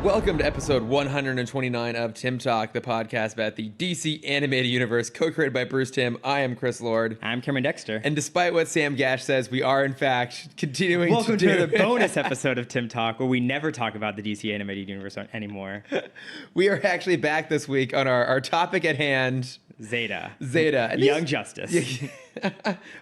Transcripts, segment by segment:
Welcome to episode 129 of Timm Talk, the podcast about the DC animated universe, co-created by Bruce Timm. I am Chris Lord. I'm Cameron Dexter. And despite what Sam Gash says, we are in fact continuing Welcome to do another bonus episode of Timm Talk, where we never talk about the DC animated universe anymore. We are actually back this week on our topic at hand. Zeta. And Young Justice.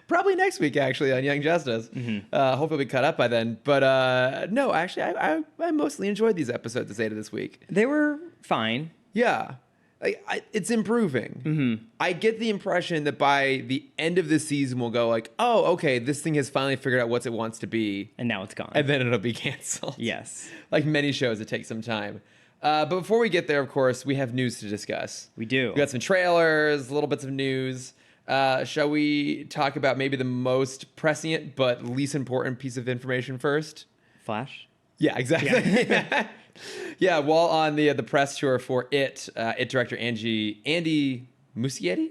Probably next week, actually, on Young Justice. Mm-hmm. Hopefully we cut up by then. But no, actually, I mostly enjoyed these episodes of Zeta this week. They were fine. Yeah. It's improving. Mm-hmm. I get the impression that by the end of this season, we'll go like, oh, okay, this thing has finally figured out what it wants to be. And now it's gone. And then it'll be canceled. Yes. Like many shows, it takes some time. But before we get there, of course, we have news to discuss. We do. We got some trailers, little bits of news. Shall we talk about maybe the most prescient but least important piece of information first? Flash? Yeah, exactly. Yeah, yeah, while on the press tour for It director Andy Muschietti?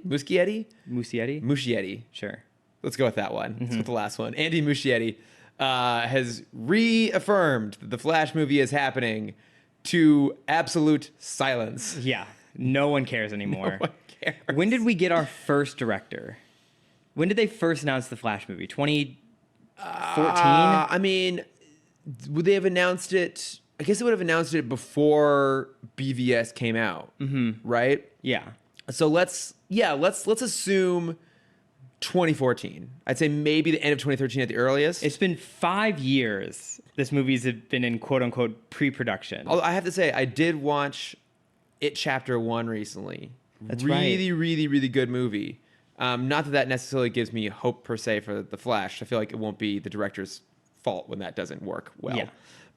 Sure. Let's go with that one. Let's go with the last one. Andy Muschietti has reaffirmed that the Flash movie is happening to absolute silence. Yeah. No one cares anymore. No one cares. When did we get our first director? When did they first announce the Flash movie? 2014? I mean, would they have announced it? I guess they would have announced it before BVS came out, right? Yeah. So let's assume 2014. I'd say maybe the end of 2013 at the earliest. It's been 5 years this movie's been in quote-unquote pre-production. Although I have to say, I did watch It Chapter 1 recently. That's really, really good movie. Not that necessarily gives me hope per se for The Flash. I feel like it won't be the director's fault when that doesn't work well. Yeah.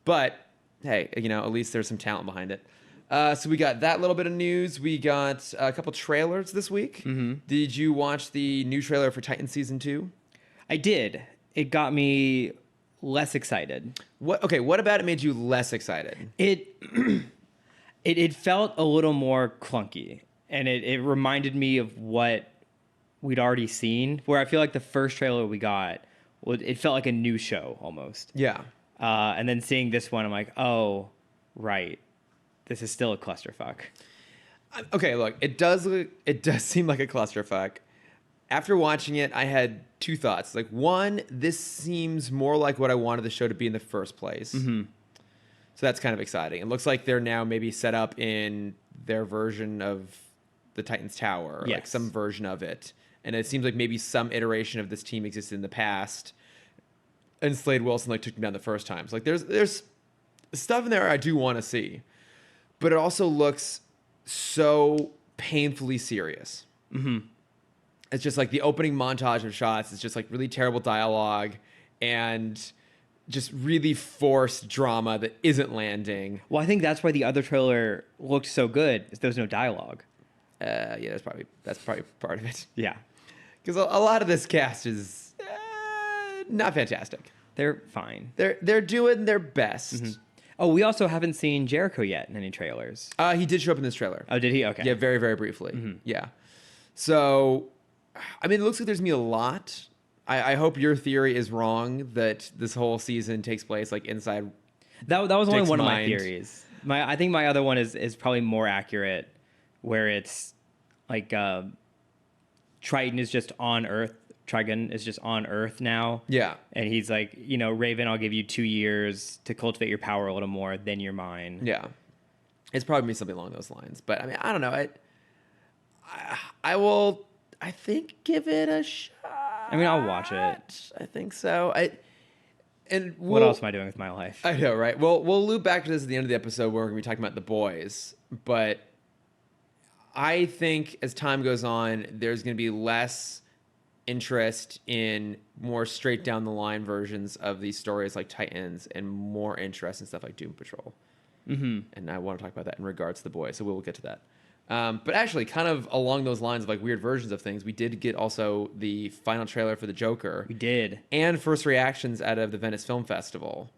But hey, at least there's some talent behind it. So we got that little bit of news. We got a couple trailers this week. Mm-hmm. Did you watch the new trailer for Titan Season 2? I did. It got me less excited. What about it made you less excited? It felt a little more clunky, and it reminded me of what we'd already seen, where I feel like the first trailer we got, it felt like a new show almost. Yeah. And then seeing this one, I'm like, oh, right. This is still a clusterfuck. Okay, look, it does seem like a clusterfuck. After watching it, I had two thoughts. Like, one, this seems more like what I wanted the show to be in the first place. Mm-hmm. So that's kind of exciting. It looks like they're now maybe set up in their version of the Titans Tower, or like some version of it. And it seems like maybe some iteration of this team existed in the past. And Slade Wilson took them down the first time. So there's stuff in there I do want to see. But it also looks so painfully serious. Mm-hmm. It's just like the opening montage of shots. It's just like really terrible dialogue and just really forced drama that isn't landing. Well, I think that's why the other trailer looked so good, is there was no dialogue. Yeah, that's probably part of it. Yeah. Because a lot of this cast is not fantastic. They're fine. They're doing their best. Mm-hmm. Oh, we also haven't seen Jericho yet in any trailers. He did show up in this trailer. Oh, did he? Okay. Yeah, very, very briefly. Mm-hmm. Yeah. So, I mean, it looks like there's going to be a lot. I hope your theory is wrong that this whole season takes place inside. That was only one of my mind. theories. I think my other one is probably more accurate, where it's like Triton is just on Earth. Trigon is just on Earth now. Yeah. And he's like, Raven, I'll give you 2 years to cultivate your power a little more, then you're mine. Yeah. It's probably something along those lines. But I mean, I don't know. I will, I think, give it a shot. I mean, I'll watch it. I think so. What else am I doing with my life? I know, right? Well, we'll loop back to this at the end of the episode where we're going to be talking about The Boys. But I think as time goes on, there's going to be less interest in more straight down the line versions of these stories like Titans and more interest in stuff like Doom Patrol. Mm-hmm. And I want to talk about that in regards to The Boys, so we'll get to that. But actually, kind of along those lines of weird versions of things, we did get also the final trailer for The Joker. We did. And first reactions out of the Venice Film Festival.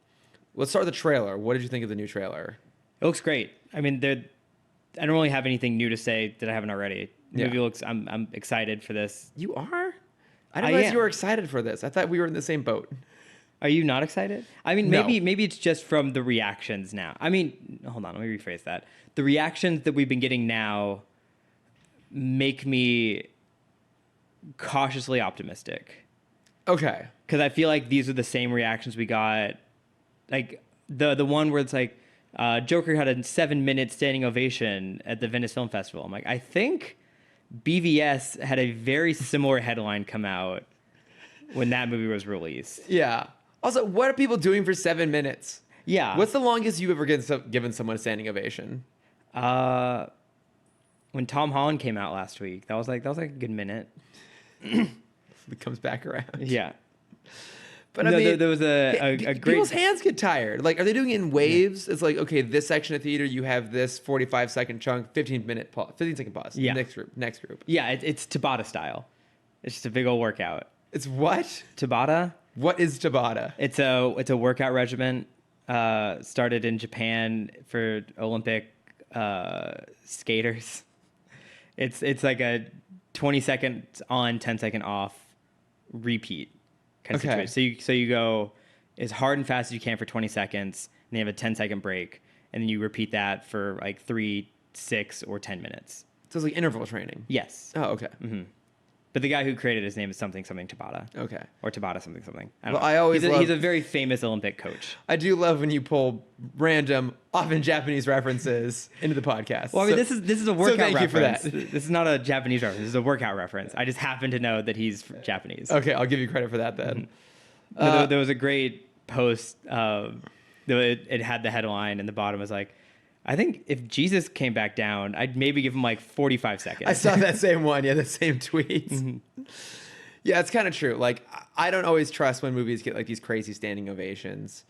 Let's start with the trailer. What did you think of the new trailer? It looks great. I mean, I don't really have anything new to say that I haven't already. The movie looks. I'm excited for this. You are? I didn't realize you were excited for this. I thought we were in the same boat. Are you not excited? I mean, No. maybe it's just from the reactions now. I mean, hold on, let me rephrase that. The reactions that we've been getting now make me cautiously optimistic. Okay. Because I feel like these are the same reactions we got. Like, the one where it's like, Joker had a 7-minute standing ovation at the Venice Film Festival. I'm like, I think BVS had a very similar headline come out when that movie was released. Yeah. Also, what are people doing for 7 minutes? Yeah. What's the longest you've ever given someone a standing ovation? When Tom Holland came out last week, that was like a good minute. It comes back around. Yeah. But no, I mean, there was a great... People's hands get tired. Like, are they doing it in waves? Yeah. It's like, okay, this section of theater, you have this 45-second chunk, 15-second pause. Yeah. Next group. Yeah, it's Tabata style. It's just a big old workout. It's what? Tabata. What is Tabata? It's a workout regimen started in Japan for Olympic skaters. It's like a 20 seconds on, 10 second off, repeat kind of situation. So you go as hard and fast as you can for 20 seconds, and then you have a 10-second break, and then you repeat that for like 3, 6, or 10 minutes. So it's like interval training. Yes. Oh, okay. Mm-hmm. But the guy who created his name is something Tabata. Okay. Or Tabata something. I don't know. He's a very famous Olympic coach. I do love when you pull random, often Japanese references into the podcast. Well, I mean, this is a workout reference. You for that. This is not a Japanese reference. This is a workout reference. I just happen to know that he's Japanese. Okay, I'll give you credit for that then. Mm-hmm. There was a great post. It had the headline, and the bottom was like, I think if Jesus came back down, I'd maybe give him like 45 seconds. I saw that same one. Yeah, the same tweet. Mm-hmm. Yeah, it's kind of true. Like, I don't always trust when movies get like these crazy standing ovations.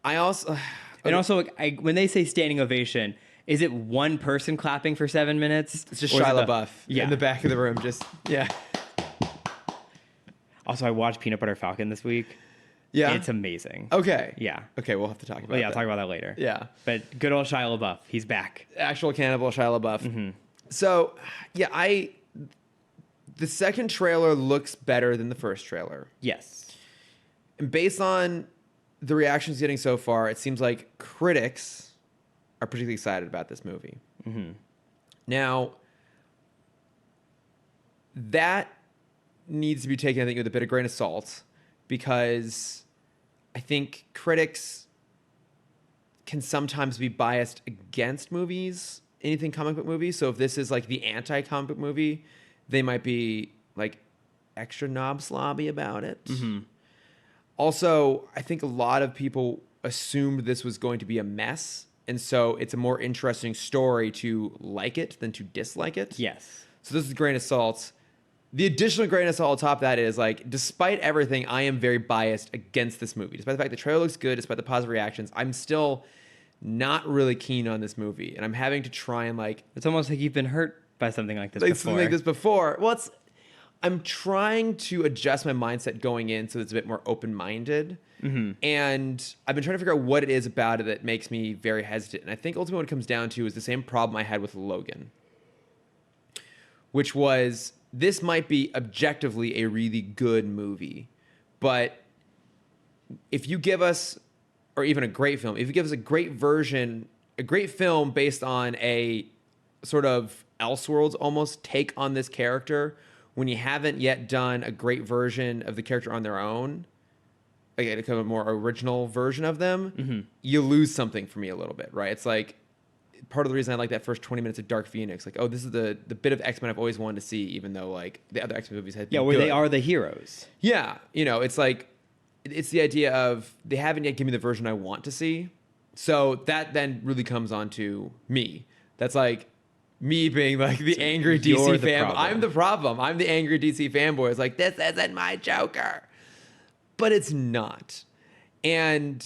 I also... And also, when they say standing ovation, is it one person clapping for 7 minutes? It's just Shia LaBeouf in the back of the room. Just, yeah. Also, I watched Peanut Butter Falcon this week. Yeah. It's amazing. Okay. Yeah. Okay, we'll have to talk about that. I'll talk about that later. Yeah. But good old Shia LaBeouf. He's back. Actual cannibal Shia LaBeouf. Mm-hmm. So, yeah, the second trailer looks better than the first trailer. Yes. And based on the reactions getting so far, it seems like critics are particularly excited about this movie. Mm-hmm. Now, that needs to be taken, I think, with a bit of grain of salt, because I think critics can sometimes be biased against movies, anything comic book movies. So if this is like the anti-comic book movie, they might be like extra knob slobby about it. Mm-hmm. Also, I think a lot of people assumed this was going to be a mess, and so it's a more interesting story to like it than to dislike it. Yes. So this is a grain of salt. The additional grain of salt on top of that is, like, despite everything, I am very biased against this movie. Despite the fact the trailer looks good, despite the positive reactions, I'm still not really keen on this movie. And I'm having to try and, like... It's almost like you've been hurt by something like this before. Something like this before. Well, I'm trying to adjust my mindset going in so it's a bit more open-minded. Mm-hmm. And I've been trying to figure out what it is about it that makes me very hesitant. And I think ultimately what it comes down to is the same problem I had with Logan, which was... This might be objectively a really good movie, but if you give us, or even a great film, if you give us a great version, a great film based on a sort of Elseworlds almost take on this character, when you haven't yet done a great version of the character on their own, like a kind of more original version of them, mm-hmm. you lose something for me a little bit, right? It's like, part of the reason I like that first 20 minutes of Dark Phoenix, like, oh, this is the bit of X-Men I've always wanted to see, even though, like, the other X-Men movies had been where good. they are the heroes. Yeah, it's like, it's the idea of they haven't yet given me the version I want to see. So that then really comes on to me. That's like me being like the angry DC fanboy. I'm the problem. I'm the angry DC fanboy. It's like, this isn't my Joker. But it's not. And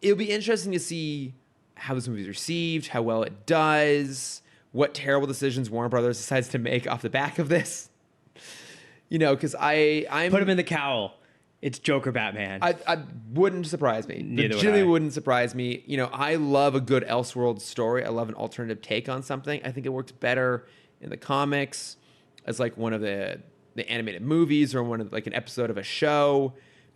it'll be interesting to see how this movie is received, how well it does, what terrible decisions Warner Brothers decides to make off the back of this. Because I'm... Put him in the cowl. It's Joker Batman. I wouldn't surprise me. Neither Legitimately would I. wouldn't surprise me. I love a good Elseworlds story. I love an alternative take on something. I think it works better in the comics as like one of the animated movies or one of like an episode of a show,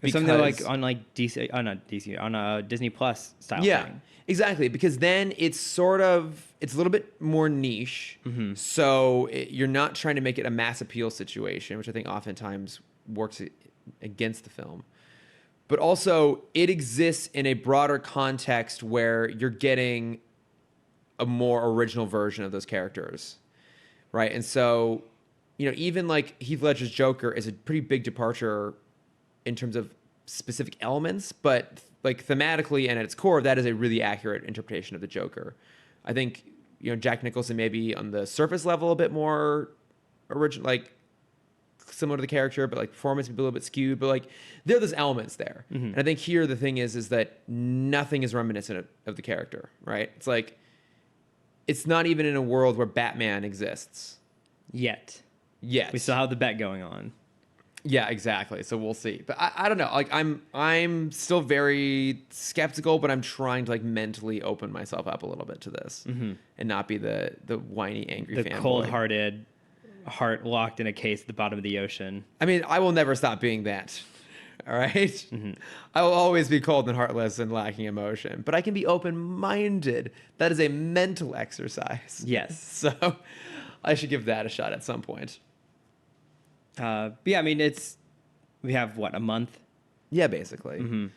Something like on like DC, not DC, on a Disney Plus style thing. Exactly, because then it's a little bit more niche. So you're not trying to make it a mass appeal situation, which I think oftentimes works against the film. But also, it exists in a broader context where you're getting a more original version of those characters, right? And so, even like Heath Ledger's Joker is a pretty big departure in terms of specific elements, but like thematically and at its core, that is a really accurate interpretation of the Joker. I think, Jack Nicholson maybe on the surface level a bit more original, like similar to the character, but like performance would be a little bit skewed, but like there are those elements there. And I think here the thing is that nothing is reminiscent of the character, right? It's like, it's not even in a world where Batman exists. Yet. Yes. We still have the bet going on. Yeah, exactly. So we'll see. But I don't know. Like I'm still very skeptical, but I'm trying to like mentally open myself up a little bit to this and not be the whiny, angry fanboy. The cold-hearted, heart locked in a case at the bottom of the ocean. I mean, I will never stop being that. All right? I will always be cold and heartless and lacking emotion, but I can be open-minded. That is a mental exercise. Yes. So I should give that a shot at some point. But yeah, I mean, we have what, a month? Yeah, basically.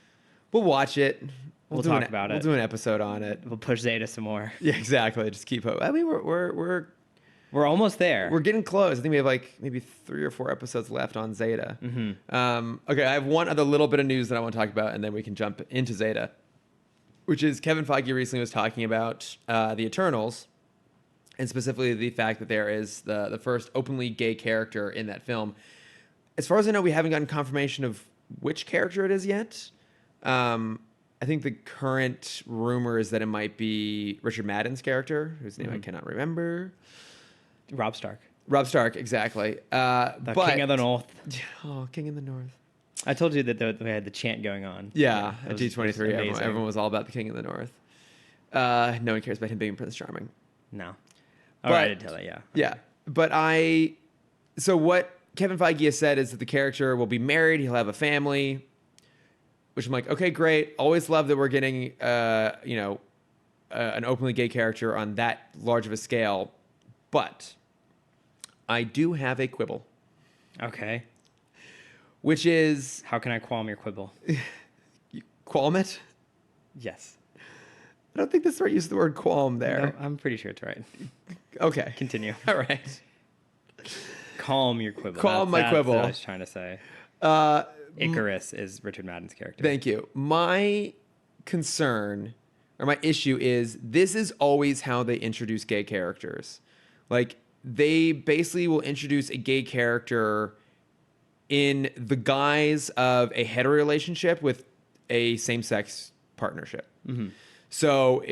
We'll watch it. We'll talk about it. We'll do an episode on it. We'll push Zeta some more. Yeah, exactly. Just keep hope. I mean, we're almost there. We're getting close. I think we have like maybe 3 or 4 episodes left on Zeta. Okay, I have one other little bit of news that I want to talk about, and then we can jump into Zeta, which is Kevin Feige recently was talking about the Eternals, and specifically the fact that there is the first openly gay character in that film. As far as I know, we haven't gotten confirmation of which character it is yet. I think the current rumor is that it might be Richard Madden's character, whose name I cannot remember. Rob Stark. Rob Stark, exactly. The King of the North. Oh, King of the North. I told you that we had the chant going on. Yeah, at D23, everyone was all about the King of the North. No one cares about him being Prince Charming. No. All right, I didn't tell that, yeah. Yeah, but so what Kevin Feige has said is that the character will be married, he'll have a family, which I'm like, okay, great. Always love that we're getting, an openly gay character on that large of a scale. But I do have a quibble. Okay. Which is... How can I qualm your quibble? You qualm it? Yes. I don't think that's the right use of the word qualm there. No, I'm pretty sure it's right. Okay. Continue. All right. Calm your quibble. Qualm my quibble. That's what I was trying to say. Icarus is Richard Madden's character. Thank you. My concern, or my issue is, this is always how they introduce gay characters. Like, they basically will introduce a gay character in the guise of a hetero relationship with a same-sex partnership. So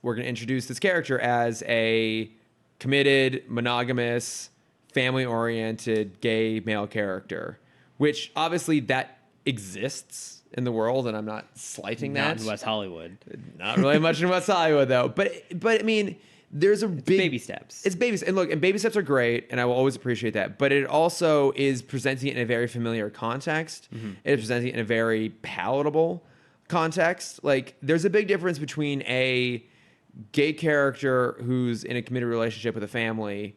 we're going to introduce this character as a committed, monogamous, family-oriented gay male character, which obviously that exists in the world, and I'm not slighting that. Not in West Hollywood. Not really much in West Hollywood, though. But I mean, there's big baby steps. It's baby steps. And look, and baby steps are great, and I will always appreciate that. But it also is presenting it in a very familiar context. It is presenting it in a very palatable context. Like, there's a big difference between a gay character who's in a committed relationship with a family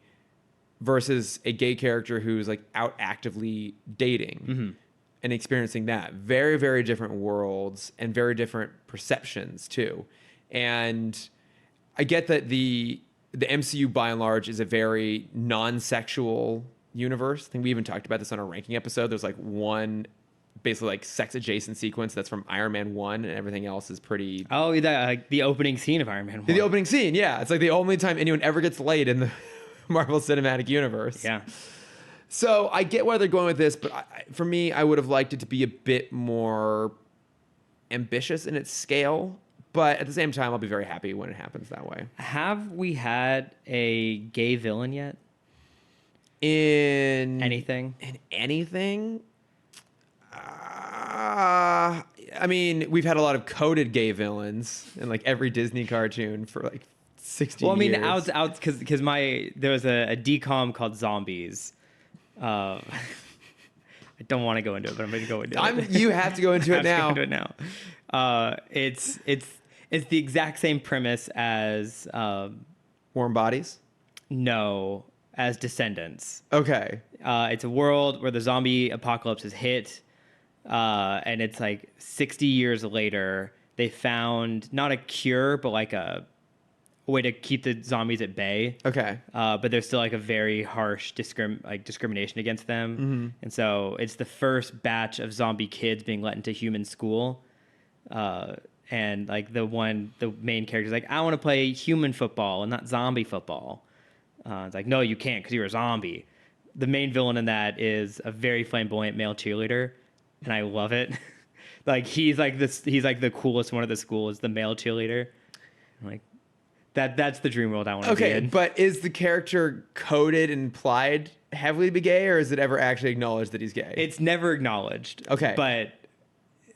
versus a gay character who's like out actively dating and experiencing that. Very, very different worlds and very different perceptions too. And I get that the MCU by and large is a very non-sexual universe. I think we even talked about this on our ranking episode. There's like one basically like sex adjacent sequence that's from Iron Man 1, and everything else is pretty... Oh, the opening scene of Iron Man 1. The opening scene, yeah. It's like the only time anyone ever gets laid in the Marvel Cinematic Universe. Yeah. So I get where they're going with this, but for me, I would have liked it to be a bit more ambitious in its scale. But at the same time, I'll be very happy when it happens that way. Have we had a gay villain yet? In anything? In anything? I mean, we've had a lot of coded gay villains in like every Disney cartoon for like 60 years. Well, I mean, out because there was a decom called Zombies. I don't want to go into it, but I'm going to go into it. You have to go into it now. Go into it now. It's the exact same premise as Warm Bodies? No, as Descendants. Okay. It's a world where the zombie apocalypse has hit, and it's like 60 years later, they found not a cure, but like a way to keep the zombies at bay. Okay. But there's still like a very harsh discrimination against them. Mm-hmm. And so it's the first batch of zombie kids being let into human school. And like the main character's like, I want to play human football and not zombie football. It's like, no, you can't because you're a zombie. The main villain in that is a very flamboyant male cheerleader. And I love it. Like he's like the coolest one of the school is the male cheerleader. I'm like, that's the dream world I want to be in. Okay, but is the character coded and implied heavily to be gay, or is it ever actually acknowledged that he's gay? It's never acknowledged. Okay. But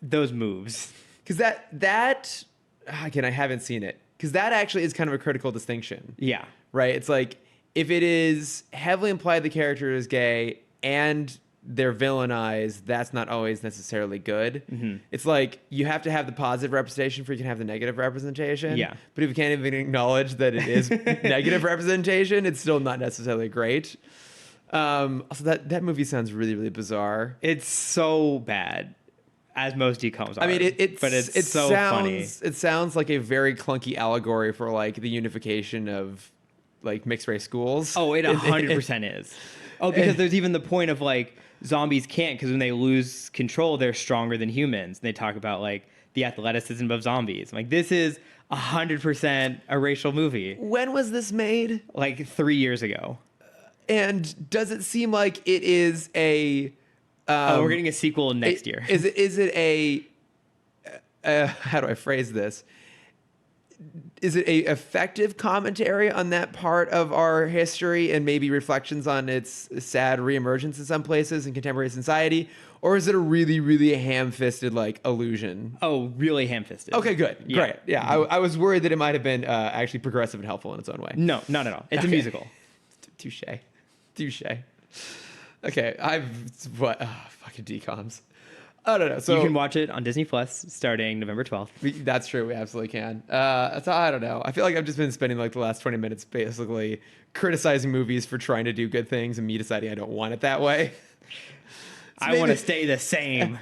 those moves. Because that again, I haven't seen it. Because that actually is kind of a critical distinction. Yeah. Right? It's like, if it is heavily implied the character is gay and they're villainized, that's not always necessarily good. Mm-hmm. It's like you have to have the positive representation before you can have the negative representation. Yeah. But if you can't even acknowledge that it is negative representation, it's still not necessarily great. Also, that movie sounds really, really bizarre. It's so bad, as most decoms are. I mean, it so funny. It sounds like a very clunky allegory for like the unification of like mixed race schools. Oh, it 100% is. Oh, because there's even the point of like zombies can't, because when they lose control, they're stronger than humans. And they talk about like the athleticism of zombies. Like this is 100% a racial movie. When was this made? Like 3 years ago. And does it seem like it is a? We're getting a sequel next year. Is it a? How do I phrase this? Is it a effective commentary on that part of our history and maybe reflections on its sad reemergence in some places in contemporary society? Or is it a really, really ham-fisted like illusion? Oh, really ham-fisted. Okay, good. Yeah. Great. Yeah, mm-hmm. I was worried that it might have been actually progressive and helpful in its own way. No, not at all. It's a musical. Touche. Okay, fucking decoms. I don't know. So you can watch it on Disney Plus starting November 12th. That's true. We absolutely can. So I don't know. I feel like I've just been spending like the last 20 minutes basically criticizing movies for trying to do good things and me deciding I don't want it that way. I want to stay the same.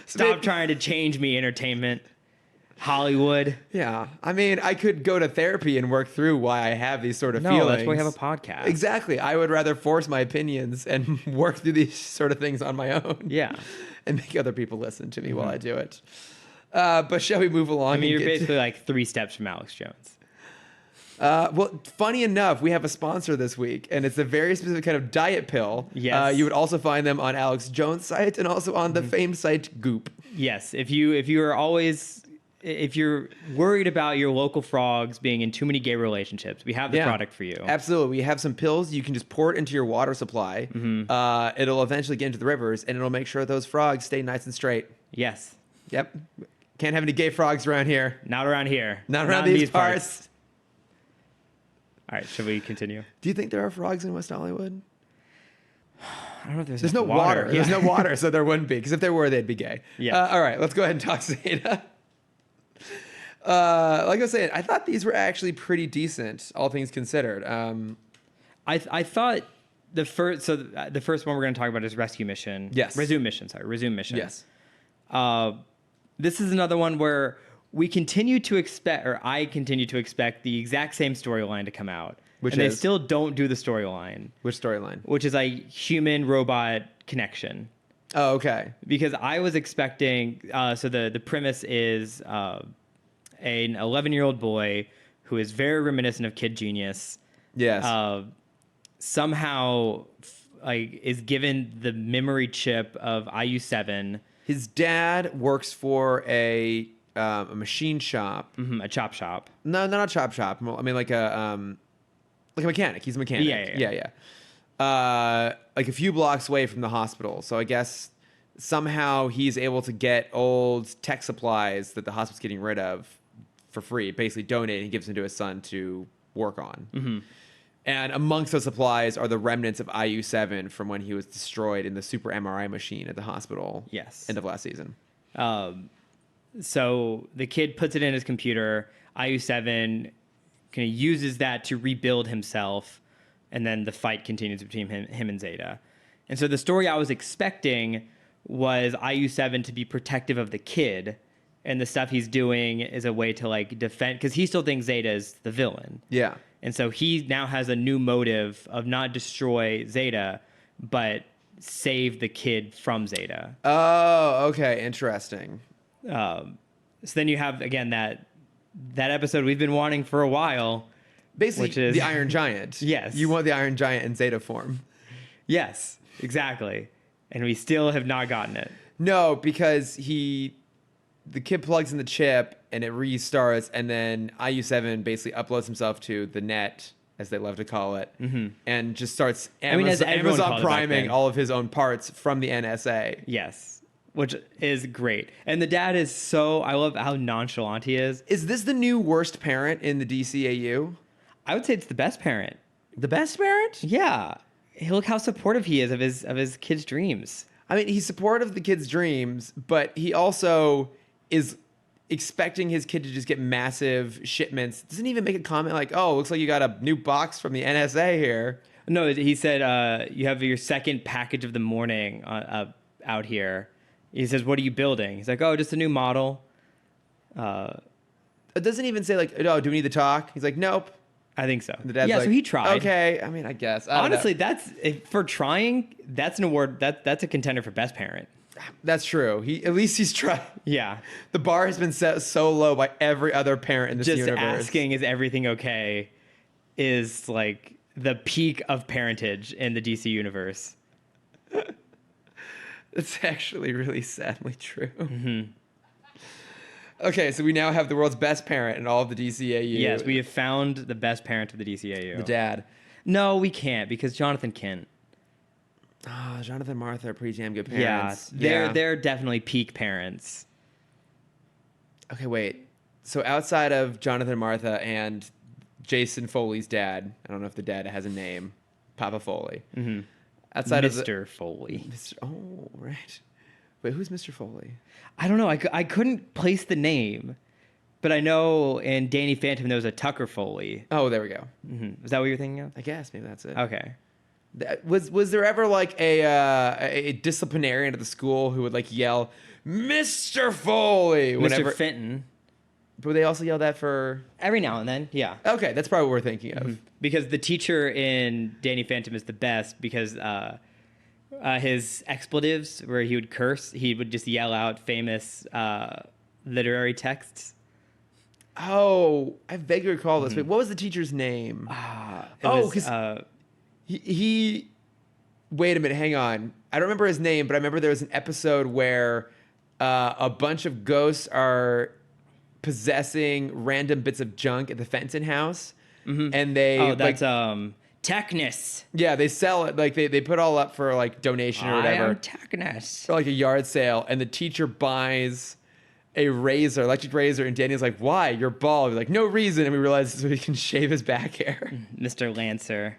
Stop trying to change me, entertainment. Hollywood. Yeah. I mean, I could go to therapy and work through why I have these sort of feelings. No, that's why we have a podcast. Exactly. I would rather force my opinions and work through these sort of things on my own. Yeah. And make other people listen to me while I do it. But shall we move along? I mean, you're basically like 3 steps from Alex Jones. Well, funny enough, we have a sponsor this week, and it's a very specific kind of diet pill. Yes. You would also find them on Alex Jones' site and also on the famed site Goop. Yes. If you're worried about your local frogs being in too many gay relationships, we have the product for you. Absolutely. We have some pills. You can just pour it into your water supply. Mm-hmm. It'll eventually get into the rivers, and it'll make sure those frogs stay nice and straight. Yes. Yep. Can't have any gay frogs around here. Not around here. Not around these parts. All right. Should we continue? Do you think there are frogs in West Hollywood? I don't know if there's no water. Yeah. There's no water, so there wouldn't be. Because if there were, they'd be gay. Yeah. All right. Let's go ahead and talk Zeta. Like I was saying, I thought these were actually pretty decent, all things considered. I thought the first one we're going to talk about is Rescue Mission. Yes. Resume Mission. Yes. This is another one where I continue to expect the exact same storyline to come out. They still don't do the storyline. Which storyline? Which is a human-robot connection. Oh, okay. Because I was expecting, so the premise is an 11-year-old boy who is very reminiscent of Kid Genius. Yes. Somehow is given the memory chip of IU-7. His dad works for a machine shop. Mm-hmm, a chop shop. No, not a chop shop. I mean, like a mechanic. He's a mechanic. Yeah. Like a few blocks away from the hospital. So I guess somehow he's able to get old tech supplies that the hospital's getting rid of for free. Basically donating, he gives them to his son to work on. Mm-hmm. And amongst those supplies are the remnants of IU-7 from when he was destroyed in the super MRI machine at the hospital. Yes. End of last season. So the kid puts it in his computer. IU-7 kind of uses that to rebuild himself, and then the fight continues between him and Zeta. And so the story I was expecting was IU-7 to be protective of the kid, and the stuff he's doing is a way to like defend, because he still thinks Zeta is the villain. Yeah. And so he now has a new motive of not destroy Zeta, but save the kid from Zeta. Oh, okay. Interesting. So then you have, again, that episode we've been wanting for a while. Basically, which is the Iron Giant. Yes. You want the Iron Giant in Zeta form. Yes, exactly. And we still have not gotten it. No, because the kid plugs in the chip and it restarts, and then IU-7 basically uploads himself to the net, as they love to call it, and just starts Amazon priming all of his own parts from the NSA. Yes, which is great. And the dad is I love how nonchalant he is. Is this the new worst parent in the DCAU? I would say it's the best parent. The best parent? Yeah. Hey, look how supportive he is of his kids' dreams. I mean, he's supportive of the kid's dreams, but he also is expecting his kid to just get massive shipments. Doesn't even make a comment like, oh, looks like you got a new box from the NSA here. No, he said, you have your second package of the morning out here. He says, what are you building? He's like, oh, just a new model. It doesn't even say like, oh, do we need to talk? He's like, nope. I think so. The dad's like, so he tried. Okay, I mean, I guess. Honestly, for trying, that's an award. That's a contender for best parent. That's true. At least he's tried. Yeah. The bar has been set so low by every other parent in this universe. Just asking, is everything okay, is like the peak of parentage in the DC universe. It's actually really sadly true. Mm-hmm. Okay, so we now have the world's best parent in all of the DCAU. Yes, we have found the best parent of the DCAU. The dad. No, we can't, because Jonathan Kent. Oh, Jonathan and Martha are pretty damn good parents. Yeah, they're definitely peak parents. Okay, wait. So outside of Jonathan and Martha and Jason Foley's dad, I don't know if the dad has a name, Papa Foley. Mm-hmm. Outside Mr. Foley. Oh, right. Wait, who's Mr. Foley? I don't know. I couldn't place the name, but I know in Danny Phantom there was a Tucker Foley. Oh, there we go. Mm-hmm. Is that what you're thinking of? I guess maybe that's it. Okay. Was there ever like a disciplinarian at the school who would like yell, Mr. Foley? Mr. Fenton. But they also yell that for... Every now and then, yeah. Okay, that's probably what we're thinking of. Mm-hmm. Because the teacher in Danny Phantom is the best because his expletives, where he would curse, he would just yell out famous literary texts. Oh, I vaguely recall this. Wait, what was the teacher's name? Because he... Wait a minute, hang on. I don't remember his name, but I remember there was an episode where a bunch of ghosts are possessing random bits of junk at the Fenton house. Mm-hmm. And they... Oh, that's... Technus. Yeah, they sell it. Like they put all up for like donation or whatever. I am Technus. For like a yard sale, and the teacher buys a razor, electric razor, and Danny's like, "Why? You're bald." He's like, "No reason." And we realize so he can shave his back hair. Mr. Lancer.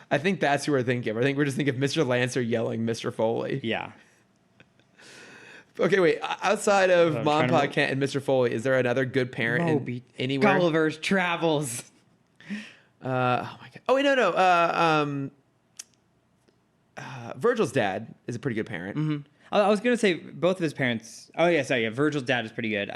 I think that's who we're thinking of. I think we're just thinking of Mr. Lancer yelling Mr. Foley. Yeah. Okay, wait. Outside of Mom, Pa, Kent, and Mr. Foley, is there another good parent anywhere? Gulliver's Travels. Oh my god! Oh wait, no. Virgil's dad is a pretty good parent. Mm-hmm. I was gonna say both of his parents. Oh yeah, sorry. Yeah, Virgil's dad is pretty good.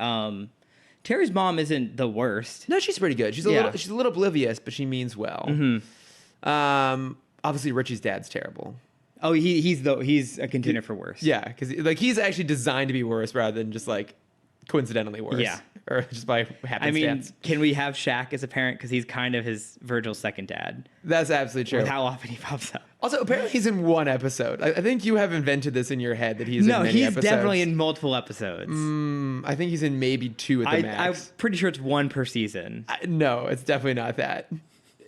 Terry's mom isn't the worst. No, she's pretty good. She's a little oblivious, but she means well. Mm-hmm. Obviously, Richie's dad's terrible. Oh, he's a contender for worse. Yeah, because like he's actually designed to be worse rather than just like coincidentally worse. Yeah. Or just by happenstance. I mean, can we have Shaq as a parent? Because he's kind of his Virgil's second dad. That's absolutely true. With how often he pops up. Also, apparently he's in one episode. I think you have invented this in your head that he's in many episodes. No, he's definitely in multiple episodes. I think he's in maybe 2 at the max. I'm pretty sure it's 1 per season. No, it's definitely not that.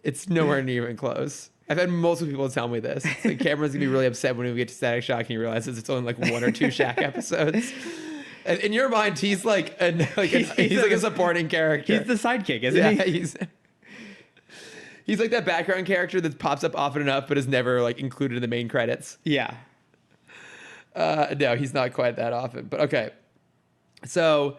It's nowhere near even close. I've had multiple people tell me this. Like, Cameron's going to be really upset when we get to Static Shock and he realizes it's only like 1 or 2 Shaq episodes. In your mind, he's like a supporting character. He's the sidekick, isn't he? He's like that background character that pops up often enough, but is never like included in the main credits. Yeah. No, he's not quite that often. But okay. So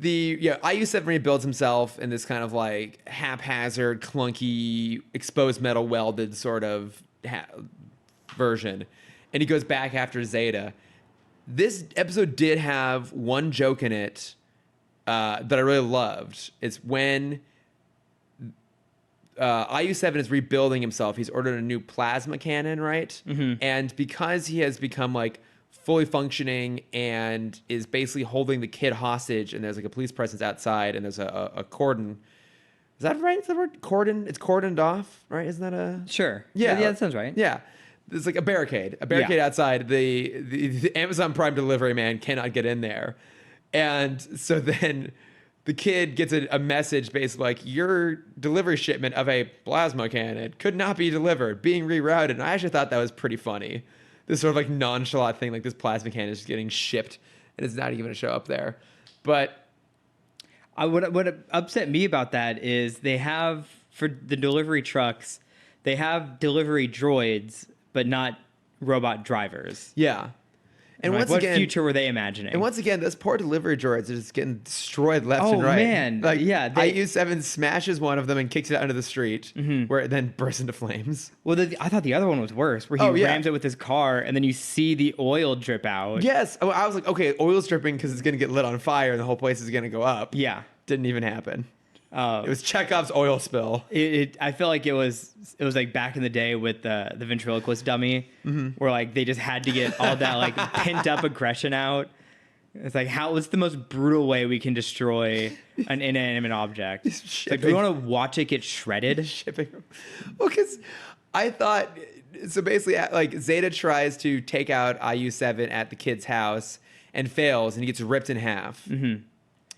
IU7 rebuilds himself in this kind of like haphazard, clunky, exposed metal welded sort of version, and he goes back after Zeta. This episode did have one joke in it that I really loved. It's when IU7 is rebuilding himself. He's ordered a new plasma cannon, right? Mm-hmm. And because he has become like fully functioning and is basically holding the kid hostage, and there's like a police presence outside, and there's a cordon. Is that right? Is the word cordon? It's cordoned off, right? Isn't that a... Sure. Yeah, that sounds right. Yeah. There's like a barricade outside. The Amazon Prime delivery man cannot get in there. And so then the kid gets a message basically like, your delivery shipment of a plasma cannon could not be delivered, being rerouted. And I actually thought that was pretty funny. This sort of like nonchalant thing, like this plasma cannon is getting shipped and it's not even going to show up there. But what upset me about that is they have, for the delivery trucks, they have delivery droids, but not robot drivers. Yeah. And once again, what future were they imagining? And once again, those poor delivery droids are just getting destroyed left and right. Oh, man. Like, yeah. IU7 smashes one of them and kicks it out into the street, where it then bursts into flames. Well, I thought the other one was worse, where he rams it with his car, and then you see the oil drip out. Yes. I was like, okay, oil's dripping because it's going to get lit on fire, and the whole place is going to go up. Yeah. Didn't even happen. It was Chekhov's oil spill. I feel like it was like back in the day with the ventriloquist dummy, where like they just had to get all that like pent up aggression out. It's like, what's the most brutal way we can destroy an inanimate object? Like, do we want to watch it get shredded? Shipping. Well, because I thought, so basically, like Zeta tries to take out IU7 at the kid's house and fails, and he gets ripped in half. Mm-hmm.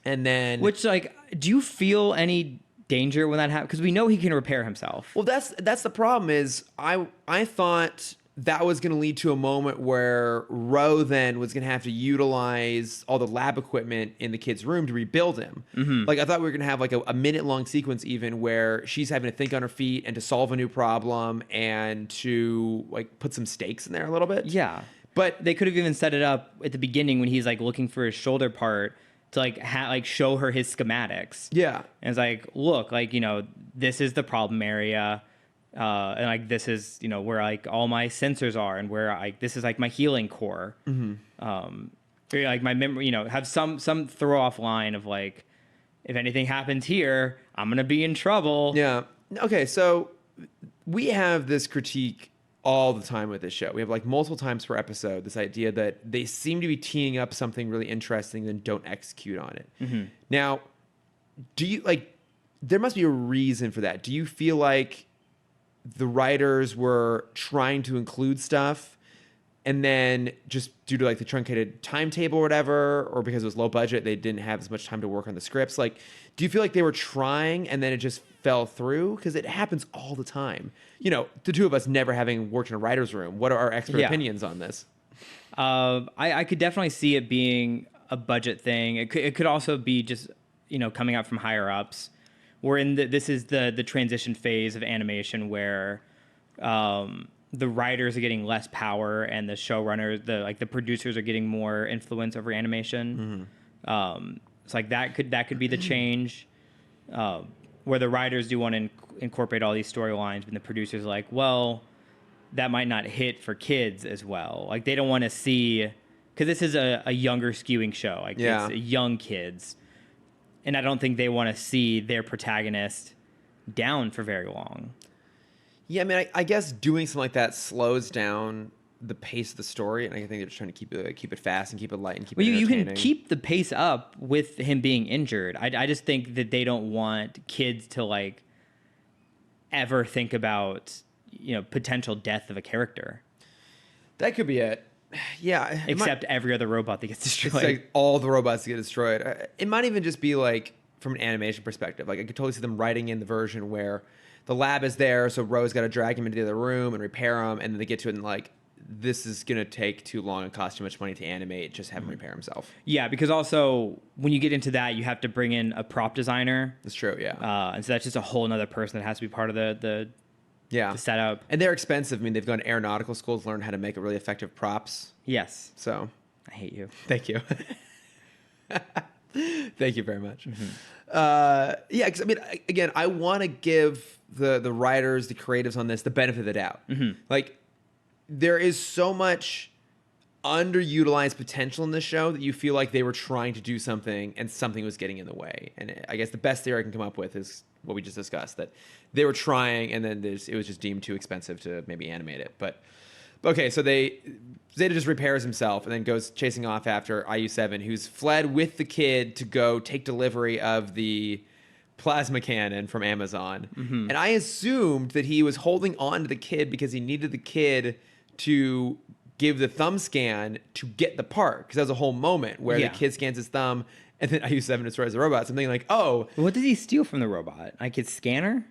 And then, which, like, do you feel any danger when that happens? Because we know he can repair himself. Well, that's the problem. Is I thought that was going to lead to a moment where Ro then was going to have to utilize all the lab equipment in the kid's room to rebuild him. Mm-hmm. Like, I thought we were going to have like a minute long sequence even where she's having to think on her feet and to solve a new problem and to like put some stakes in there a little bit. Yeah, but they could have even set it up at the beginning when he's like looking for his shoulder part, to like show her his schematics. Yeah. And it's like, look, like, you know, this is the problem area. And like, this is, you know, where like all my sensors are, and where this is like my healing core. Mm-hmm. Like my memory, you know, have some throw off line of like, if anything happens here, I'm going to be in trouble. Yeah. Okay. So we have this critique all the time with this show. We have like multiple times per episode this idea that they seem to be teeing up something really interesting and don't execute on it. Mm-hmm. Now, do you like, there must be a reason for that. Do you feel like the writers were trying to include stuff and then just due to like the truncated timetable or whatever, or because it was low budget, they didn't have as much time to work on the scripts? Like, do you feel like they were trying and then it just fell through? Because it happens all the time. You know, the two of us never having worked in a writer's room, what are our expert opinions on this? I could definitely see it being a budget thing. It could also be just, you know, coming out from higher ups. This is the transition phase of animation where the writers are getting less power and the showrunners, the producers are getting more influence over animation. Mm-hmm. It's like that could be the change, where the writers do want to incorporate all these storylines, but the producers are like, well, that might not hit for kids as well. Like, they don't want to see, because this is a younger skewing show. Like, it's young kids. And I don't think they want to see their protagonist down for very long. Yeah, I mean, I guess doing something like that slows down the pace of the story, and I think they're just trying to keep it fast and keep it light and keep it entertaining. You can keep the pace up with him being injured. I just think that they don't want kids to like ever think about, you know, potential death of a character. That could be it. Yeah. Except every other robot that gets destroyed. It's like all the robots get destroyed. It might even just be like from an animation perspective. Like, I could totally see them writing in the version where the lab is there, so Ro's got to drag him into the other room and repair him, and then they get to it in like this is going to take too long and cost too much money to animate, just have him repair himself. Yeah, because also when you get into that, you have to bring in a prop designer. That's true, yeah. And so that's just a whole nother person that has to be part of the setup. And they're expensive. I mean, they've gone to aeronautical school to learn how to make really effective props. Yes. So I hate you. Thank you. Thank you very much. Mm-hmm. Yeah, because I mean, again, I want to give the writers, the creatives on this, the benefit of the doubt. Mm-hmm. Like, there is so much underutilized potential in this show that you feel like they were trying to do something and something was getting in the way. And I guess the best theory I can come up with is what we just discussed, that they were trying and then it was just deemed too expensive to maybe animate it. But okay, so Zeta just repairs himself and then goes chasing off after IU-7, who's fled with the kid to go take delivery of the plasma cannon from Amazon. Mm-hmm. And I assumed that he was holding on to the kid because he needed the kid to give the thumb scan to get the part. Because that was a whole moment where the kid scans his thumb and then IU-7 destroys the robot. Something like, oh. What does he steal from the robot? Like his scanner?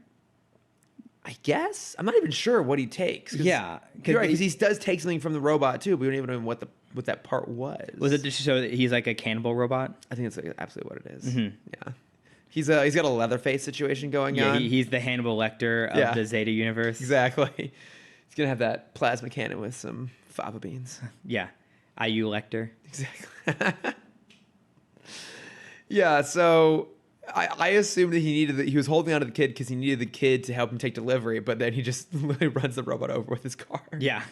I guess. I'm not even sure what he takes. Yeah. You're right, because he does take something from the robot too, but we don't even know what that part was. Was it to show that he's like a cannibal robot? I think that's like absolutely what it is. Mm-hmm. Yeah. He's got a Leatherface situation going on. Yeah, he's the Hannibal Lecter of the Zeta universe. Exactly. He's going to have that plasma cannon with some fava beans. Yeah. IU Lecter. Exactly. Yeah, so I assumed that he was holding on to the kid because he needed the kid to help him take delivery, but then he just literally runs the robot over with his car. Yeah.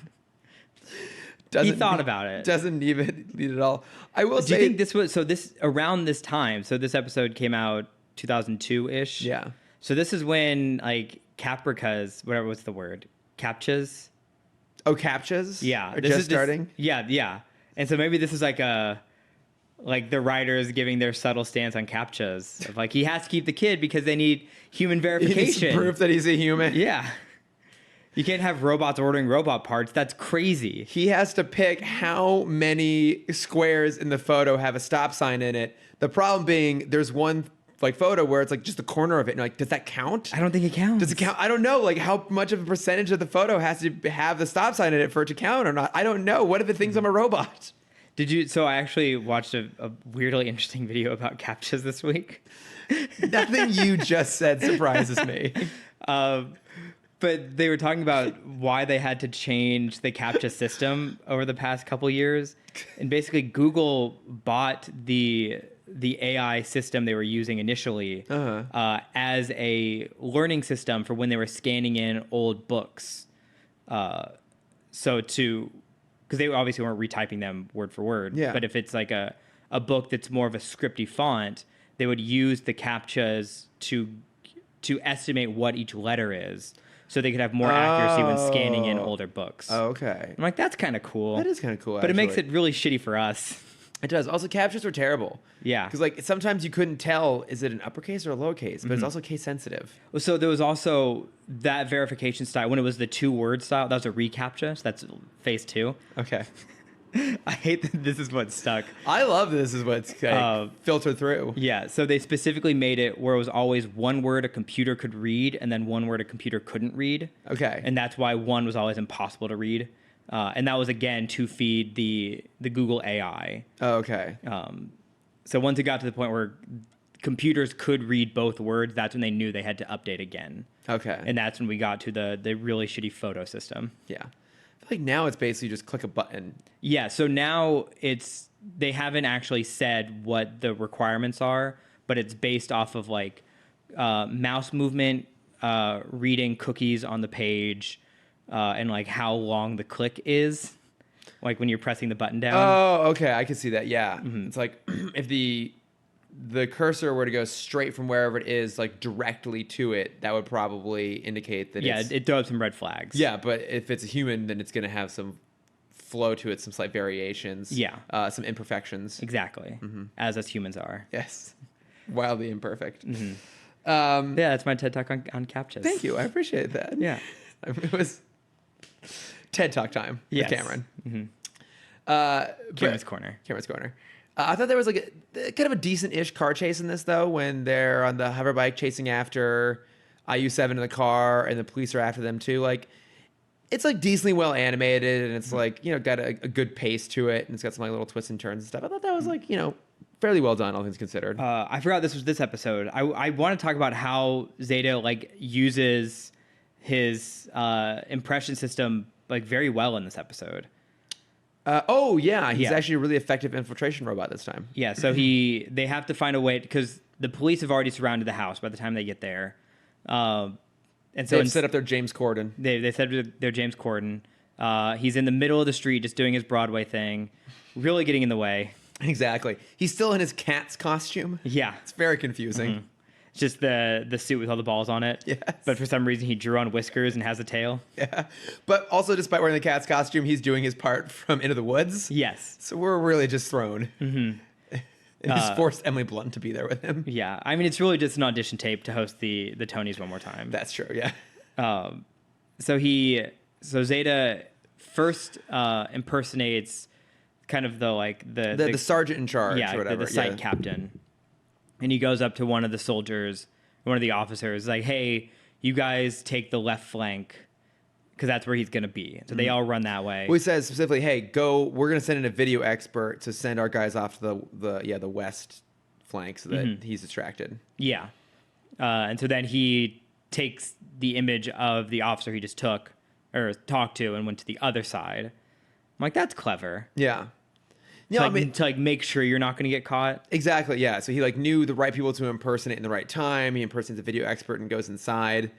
He thought about it. Doesn't even need it all. I will say. Do you think this was around this time? So this episode came out 2002-ish. Yeah. So this is when like Capricas, whatever was the word, CAPTCHAs. Oh, CAPTCHAs. Yeah. Are just starting. Yeah. And so maybe this is like the writers giving their subtle stance on CAPTCHAs of like he has to keep the kid because they need human verification. He needs proof that he's a human. Yeah. You can't have robots ordering robot parts. That's crazy. He has to pick how many squares in the photo have a stop sign in it. The problem being there's one like photo where it's like just the corner of it. And like, does that count? I don't think it counts. Does it count? I don't know. Like how much of a percentage of the photo has to have the stop sign in it for it to count or not? I don't know. What are the things I'm a robot? So I actually watched a weirdly interesting video about CAPTCHAs this week. Nothing you just said surprises me. But they were talking about why they had to change the CAPTCHA system over the past couple years. And basically Google bought the AI system they were using initially as a learning system for when they were scanning in old books. Because they obviously weren't retyping them word for word. Yeah. But if it's like a book that's more of a scripty font, they would use the CAPTCHAs to estimate what each letter is. So they could have more accuracy when scanning in older books. Oh, okay. I'm like, that's kind of cool. That is kind of cool, But it makes it really shitty for us. It does. Also, CAPTCHAs were terrible. Yeah. Because like sometimes you couldn't tell, is it an uppercase or a lowercase? But it's also case sensitive. So there was also that verification style. When it was the 2-word style, that was a reCAPTCHA. So that's phase 2. Okay. I hate that this is what stuck. I love this is what's filtered through. Yeah, so they specifically made it where it was always one word a computer could read and then one word a computer couldn't read. Okay. And that's why one was always impossible to read. And that was, again, to feed the Google AI. Oh, okay. So once it got to the point where computers could read both words, that's when they knew they had to update again. Okay. And that's when we got to the really shitty photo system. Yeah. I feel like now it's basically just click a button. Yeah, so now they haven't actually said what the requirements are, but it's based off of like mouse movement, reading cookies on the page, and like how long the click is, like when you're pressing the button down. Oh, okay, I can see that. Yeah, Mm-hmm. It's like if the cursor were to go straight from wherever it is, like directly to it, that would probably indicate that. Yeah, it throws up some red flags. Yeah, but if it's a human, then it's going to have some flow to it, some slight variations. Yeah, some imperfections. Exactly, as us humans are. Yes, wildly imperfect. Mm-hmm. Yeah, that's my TED Talk on CAPTCHAs. Thank you, I appreciate that. Yeah, it was TED Talk time with Cameron. Mm-hmm. Cameron's Corner. Cameron's Corner. I thought there was like a kind of a decent-ish car chase in this, though, when they're on the hover bike chasing after IU-7 in the car and the police are after them, too. Like, it's like decently well animated, and it's like, you know, got a good pace to it, and it's got some like little twists and turns and stuff. I thought that was like, you know, fairly well done, all things considered. I forgot this was this episode. I want to talk about how Zeta like uses his impression system like very well in this episode. He's actually a really effective infiltration robot this time. Yeah, so they have to find a way, because the police have already surrounded the house by the time they get there. And so they've set up their James Corden. They said they're James Corden. He's in the middle of the street just doing his Broadway thing, really getting in the way. Exactly. He's still in his cat's costume. Yeah. It's very confusing. Mm-hmm. It's just the suit with all the balls on it. Yes. But for some reason he drew on whiskers and has a tail. Yeah. But also, despite wearing the cat's costume, he's doing his part from Into the Woods. Yes. So we're really just thrown. Mm-hmm. And he's forced Emily Blunt to be there with him. Yeah. I mean, it's really just an audition tape to host the Tonys one more time. That's true, yeah. So Zeta first impersonates kind of the sergeant in charge, or whatever. The site captain. And he goes up to one of the soldiers, one of the officers, like, hey, you guys take the left flank, because that's where he's going to be. So they all run that way. Well, he says specifically, hey, go, we're going to send in a video expert to send our guys off to the west flank so that he's distracted. Yeah. And so then he takes the image of the officer he just took or talked to and went to the other side. I'm like, that's clever. Yeah. Yeah, to make sure you're not going to get caught. Exactly, yeah. So he like knew the right people to impersonate in the right time. He impersonates a video expert and goes inside,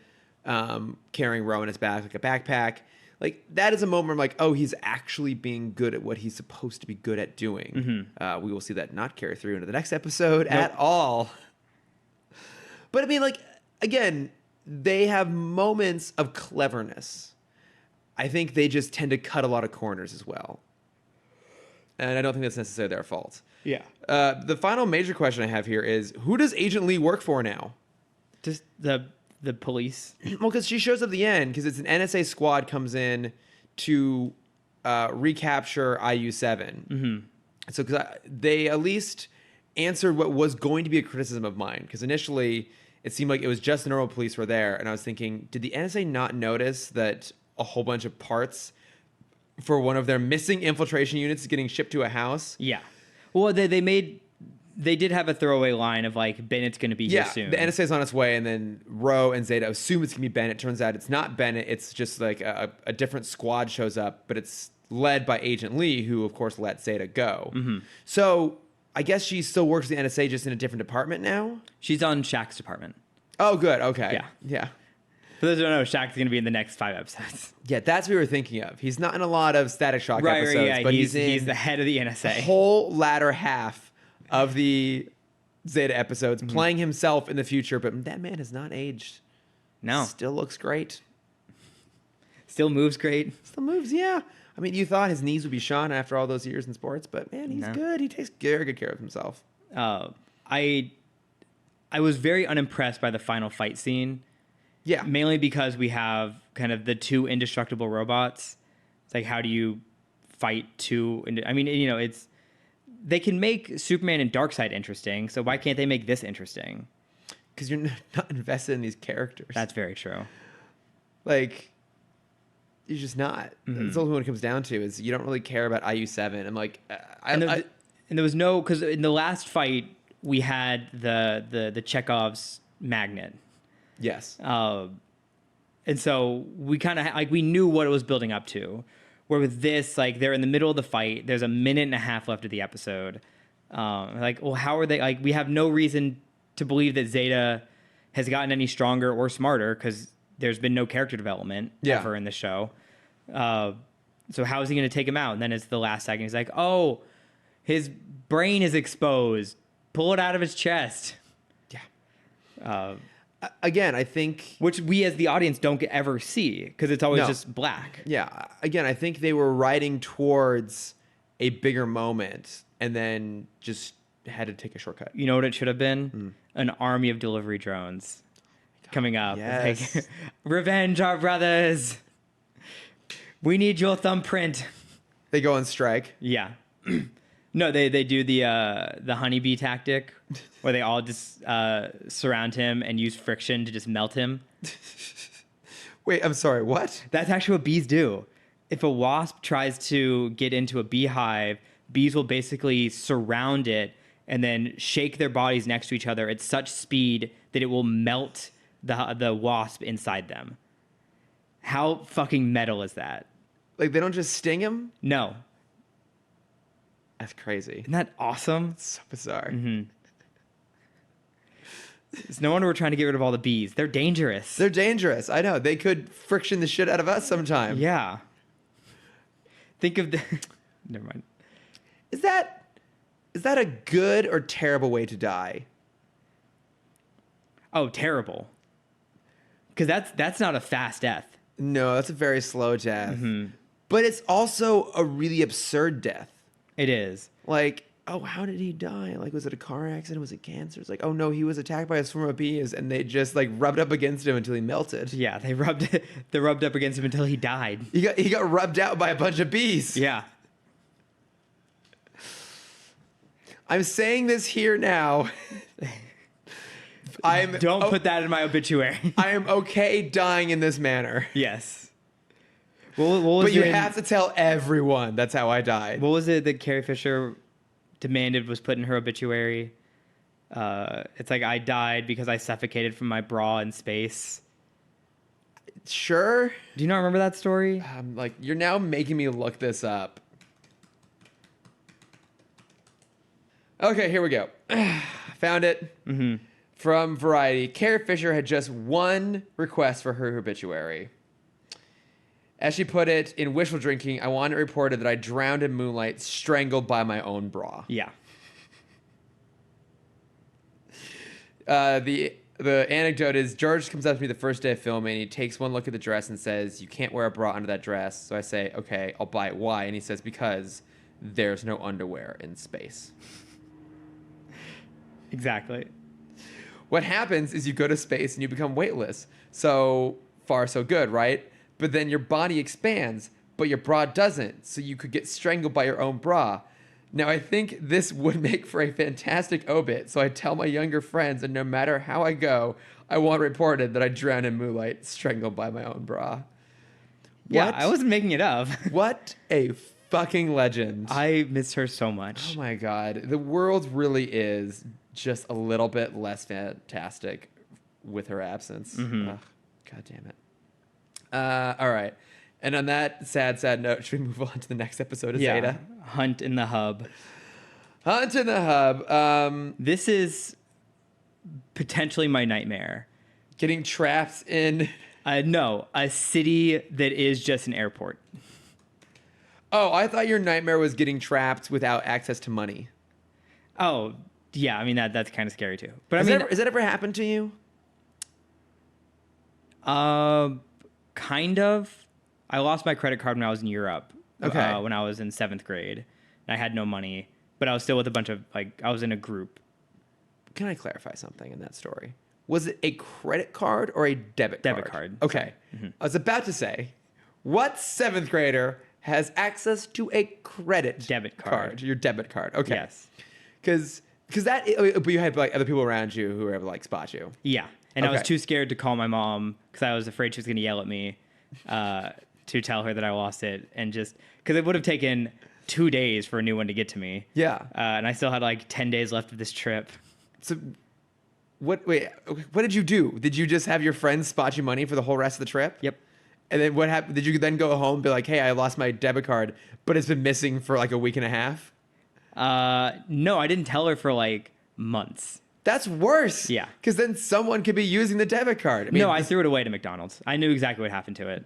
carrying Ro in his back like a backpack. Like, that is a moment where I'm like, oh, he's actually being good at what he's supposed to be good at doing. We will see that not carry through into the next episode at all. But I mean, like, again, they have moments of cleverness. I think they just tend to cut a lot of corners as well. And I don't think that's necessarily their fault. Yeah. The final major question I have here is, who does Agent Lee work for now? Just the police. Well, because she shows up at the end, because it's an NSA squad comes in to recapture IU-7. Mm-hmm. So because they at least answered what was going to be a criticism of mine. Because initially, it seemed like it was just the normal police were there. And I was thinking, did the NSA not notice that a whole bunch of parts for one of their missing infiltration units is getting shipped to a house? Yeah. Well, they did have a throwaway line of like, Bennett's going to be here soon. The NSA's on its way, and then Ro and Zeta assume it's going to be Bennett. Turns out it's not Bennett. It's just like a different squad shows up, but it's led by Agent Lee, who of course let Zeta go. Mm-hmm. So I guess she still works at the NSA, just in a different department now? She's on Shaq's department. Oh, good. Okay. Yeah. Yeah. For those who don't know, Shaq's going to be in the next 5 episodes. Yeah, that's what we were thinking of. He's not in a lot of Static Shock episodes, but he's the head of the NSA. The whole latter half of the Zeta episodes, playing himself in the future, but that man has not aged. No. Still looks great. Still moves great. Still moves, yeah. I mean, you thought his knees would be shot after all those years in sports, but man, he's good. He takes very good care of himself. I was very unimpressed by the final fight scene. Yeah. Mainly because we have kind of the 2 indestructible robots. It's like, how do you fight 2? I mean, you know, they can make Superman and Darkseid interesting, so why can't they make this interesting? Because you're not invested in these characters. That's very true. Like, you're just not. That's all what it comes down to, is you don't really care about IU-7. I'm like, and there was no, because in the last fight we had the Chekhov's magnet. Yes. And so we kind of like, we knew what it was building up to. Where with this, like, they're in the middle of the fight. There's a minute and a half left of the episode. Like, well, how are they? Like, we have no reason to believe that Zeta has gotten any stronger or smarter, because there's been no character development ever in the show. So how is he going to take him out? And then it's the last second. He's like, oh, his brain is exposed. Pull it out of his chest. Yeah. Again, I think... Which we as the audience don't ever see, because it's always just black. Yeah. Again, I think they were riding towards a bigger moment and then just had to take a shortcut. You know what it should have been? An army of delivery drones coming up. Yes. Like, revenge our brothers. We need your thumbprint. They go on strike. Yeah. No, they do the honeybee tactic, where they all just surround him and use friction to just melt him. Wait, I'm sorry, what? That's actually what bees do. If a wasp tries to get into a beehive, bees will basically surround it and then shake their bodies next to each other at such speed that it will melt the wasp inside them. How fucking metal is that? Like, they don't just sting him? No. That's crazy. Isn't that awesome? It's so bizarre. Mm-hmm. It's no wonder we're trying to get rid of all the bees. They're dangerous. They're dangerous. I know. They could friction the shit out of us sometime. Yeah. Think of the... Never mind. Is that a good or terrible way to die? Oh, terrible. Because that's not a fast death. No, that's a very slow death. Mm-hmm. But it's also a really absurd death. It is. Like, oh, how did he die? Like, was it a car accident? Was it cancer? It's like, oh no, he was attacked by a swarm of bees, and they just like rubbed up against him until he melted. Yeah, they rubbed up against him until he died. He got rubbed out by a bunch of bees. Yeah. I'm saying this here now. Don't put that in my obituary. I am okay dying in this manner. Yes. What was but you have to tell everyone that's how I died. What was it that Carrie Fisher demanded was put in her obituary? It's like, I died because I suffocated from my bra in space. Sure. Do you not remember that story? Like, you're now making me look this up. Okay, here we go. Found it. Mm-hmm. From Variety. Carrie Fisher had just one request for her obituary. As she put it, in wishful drinking, I want it reported that I drowned in moonlight, strangled by my own bra. Yeah. The anecdote is, George comes up to me the first day of filming, he takes one look at the dress and says, you can't wear a bra under that dress. So I say, okay, I'll buy it. Why? And he says, because there's no underwear in space. Exactly. What happens is you go to space and you become weightless. So far, so good, right? But then your body expands, but your bra doesn't. So you could get strangled by your own bra. Now, I think this would make for a fantastic obit. So I tell my younger friends, and no matter how I go, I want reported that I drowned in moonlight, strangled by my own bra. Yeah, I wasn't making it up. What a fucking legend. I miss her so much. Oh my God. The world really is just a little bit less fantastic with her absence. Mm-hmm. Ugh, God damn it. All right. And on that sad note, should we move on to the next episode of Zeta? Hunt in the Hub. Hunt in the Hub. This is potentially my nightmare. Getting trapped in... No, a city that is just an airport. Oh, I thought your nightmare was getting trapped without access to money. Oh, yeah. I mean, that's kind of scary too. But has that ever happened to you? Kind of. I lost my credit card when I was in Europe. Okay. When I was in 7th grade. And I had no money, but I was still with a bunch of, I was in a group. Can I clarify something in that story? Was it a credit card or a debit card? Debit card. Okay. Mm-hmm. I was about to say, what 7th grader has access to a debit card? Your debit card. Okay. Yes. Because but you had like other people around you who were able to like spot you. Yeah. And okay. I was too scared to call my mom because I was afraid she was going to yell at me to tell her that I lost it. And just because it would have taken 2 days for a new one to get to me. Yeah. And I still had like 10 days left of this trip. So what did you do? Did you just have your friends spot you money for the whole rest of the trip? Yep. And then what happened? Did you then go home and be like, hey, I lost my debit card, but it's been missing for like a week and a half? No, I didn't tell her for like months. That's worse. Yeah. Because then someone could be using the debit card. I threw it away to McDonald's. I knew exactly what happened to it.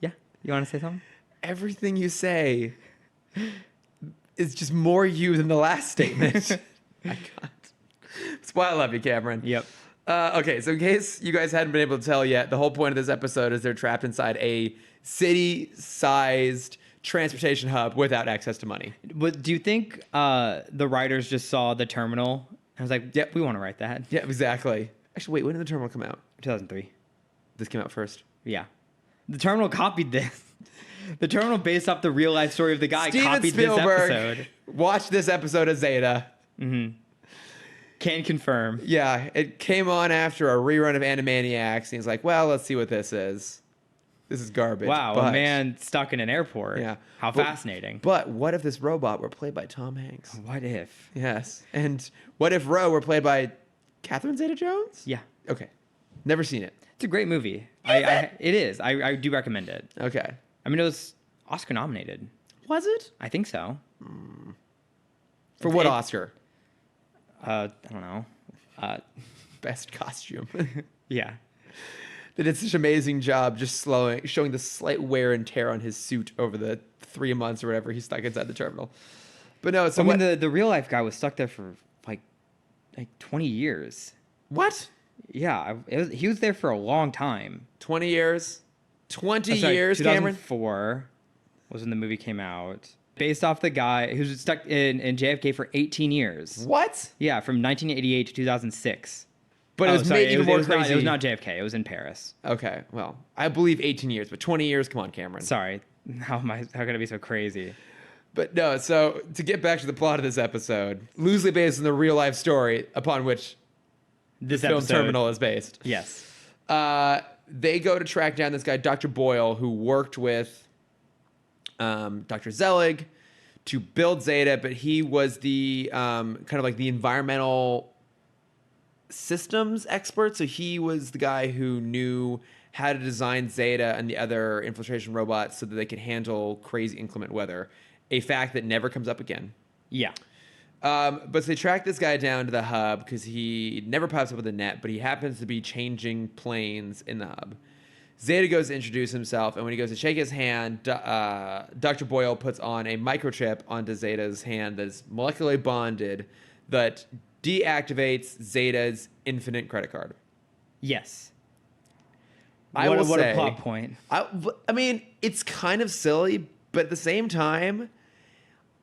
Yeah. You want to say something? Everything you say is just more you than the last statement. I can't. That's why I love you, Cameron. Yep. Okay, so in case you guys hadn't been able to tell yet, the whole point of this episode is they're trapped inside a city-sized transportation hub without access to money. But do you think the writers just saw the terminal and was like, yep, we want to write that? Yeah, exactly. Actually, wait, when did the terminal come out? 2003. This came out first? Yeah. The terminal copied this. The terminal, based off the real-life story of the guy, Steven copied Spielberg, this episode. Watch this episode of Zeta. Mm-hmm. Can confirm. Yeah, it came on after a rerun of Animaniacs, and he's like, well, let's see what this is. This is garbage. Wow, a man stuck in an airport. Yeah. How fascinating. But what if this robot were played by Tom Hanks? What if? Yes. And what if Ro were played by Catherine Zeta-Jones? Yeah. Okay. Never seen it. It's a great movie. It is. I do recommend it. Okay. I mean, it was Oscar nominated. Was it? I think so. For what Oscar? I don't know. Best costume. Yeah. They did such an amazing job just showing the slight wear and tear on his suit over the 3 months or whatever he's stuck inside the terminal. But no, so the real life guy was stuck there for like 20 years. What? Yeah, he was there for a long time. 20 years? 20 years, Cameron? 2004 was when the movie came out. Based off the guy who was stuck in JFK for 18 years. What? Yeah, from 1988 to 200006. But it was made even more crazy. It was not JFK. It was in Paris. Okay, well, I believe 18 years, but 20 years, come on, Cameron. Sorry. How can I be so crazy? But no, so to get back to the plot of this episode, loosely based on the real life story upon which this film Terminal is based. Yes. They go to track down this guy, Dr. Boyle, who worked with Dr. Zelig to build Zeta, but he was the kind of like the environmental systems expert. So he was the guy who knew how to design Zeta and the other infiltration robots so that they could handle crazy inclement weather. A fact that never comes up again. Yeah. But so they track this guy down to the hub because he never pops up with the net, but he happens to be changing planes in the hub. Zeta goes to introduce himself, and when he goes to shake his hand, Dr. Boyle puts on a microchip onto Zeta's hand that is molecularly bonded that deactivates Zeta's infinite credit card. Yes. What a plot point. I mean, it's kind of silly, but at the same time,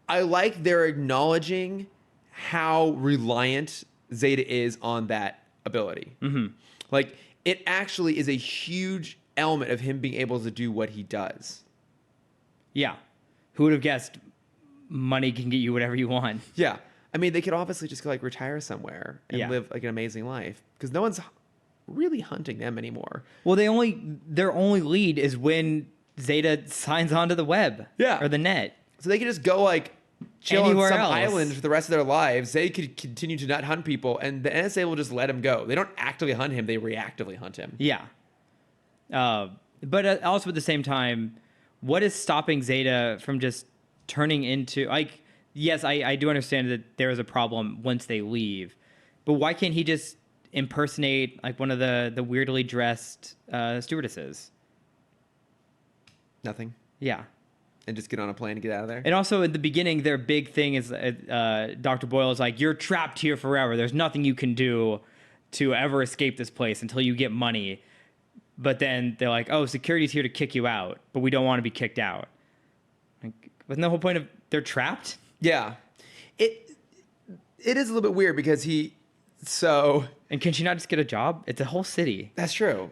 I like they're acknowledging how reliant Zeta is on that ability. Mm-hmm. Like, it actually is a huge element of him being able to do what he does. Yeah. Who would have guessed money can get you whatever you want? Yeah. I mean, they could obviously just go, like, retire somewhere and live, like, an amazing life. Because no one's really hunting them anymore. Well, their only lead is when Zeta signs onto the web. Yeah. Or the net. So they could just go, like, chill anywhere on some else. island for the rest of their lives. They could continue to not hunt people, and the NSA will just let him go. They don't actively hunt him. They reactively hunt him. Yeah. But also at the same time, what is stopping Zeta from just turning into... like, yes, I do understand that there is a problem once they leave, but why can't he just impersonate like one of the weirdly dressed stewardesses? Nothing. Yeah. And just get on a plane and get out of there. And also at the beginning, their big thing is Dr. Boyle is like, you're trapped here forever. There's nothing you can do to ever escape this place until you get money. But then they're like, oh, security's here to kick you out, but we don't want to be kicked out. Like, wasn't the whole point of they're trapped? Yeah. It is a little bit weird because And can she not just get a job? It's a whole city. That's true.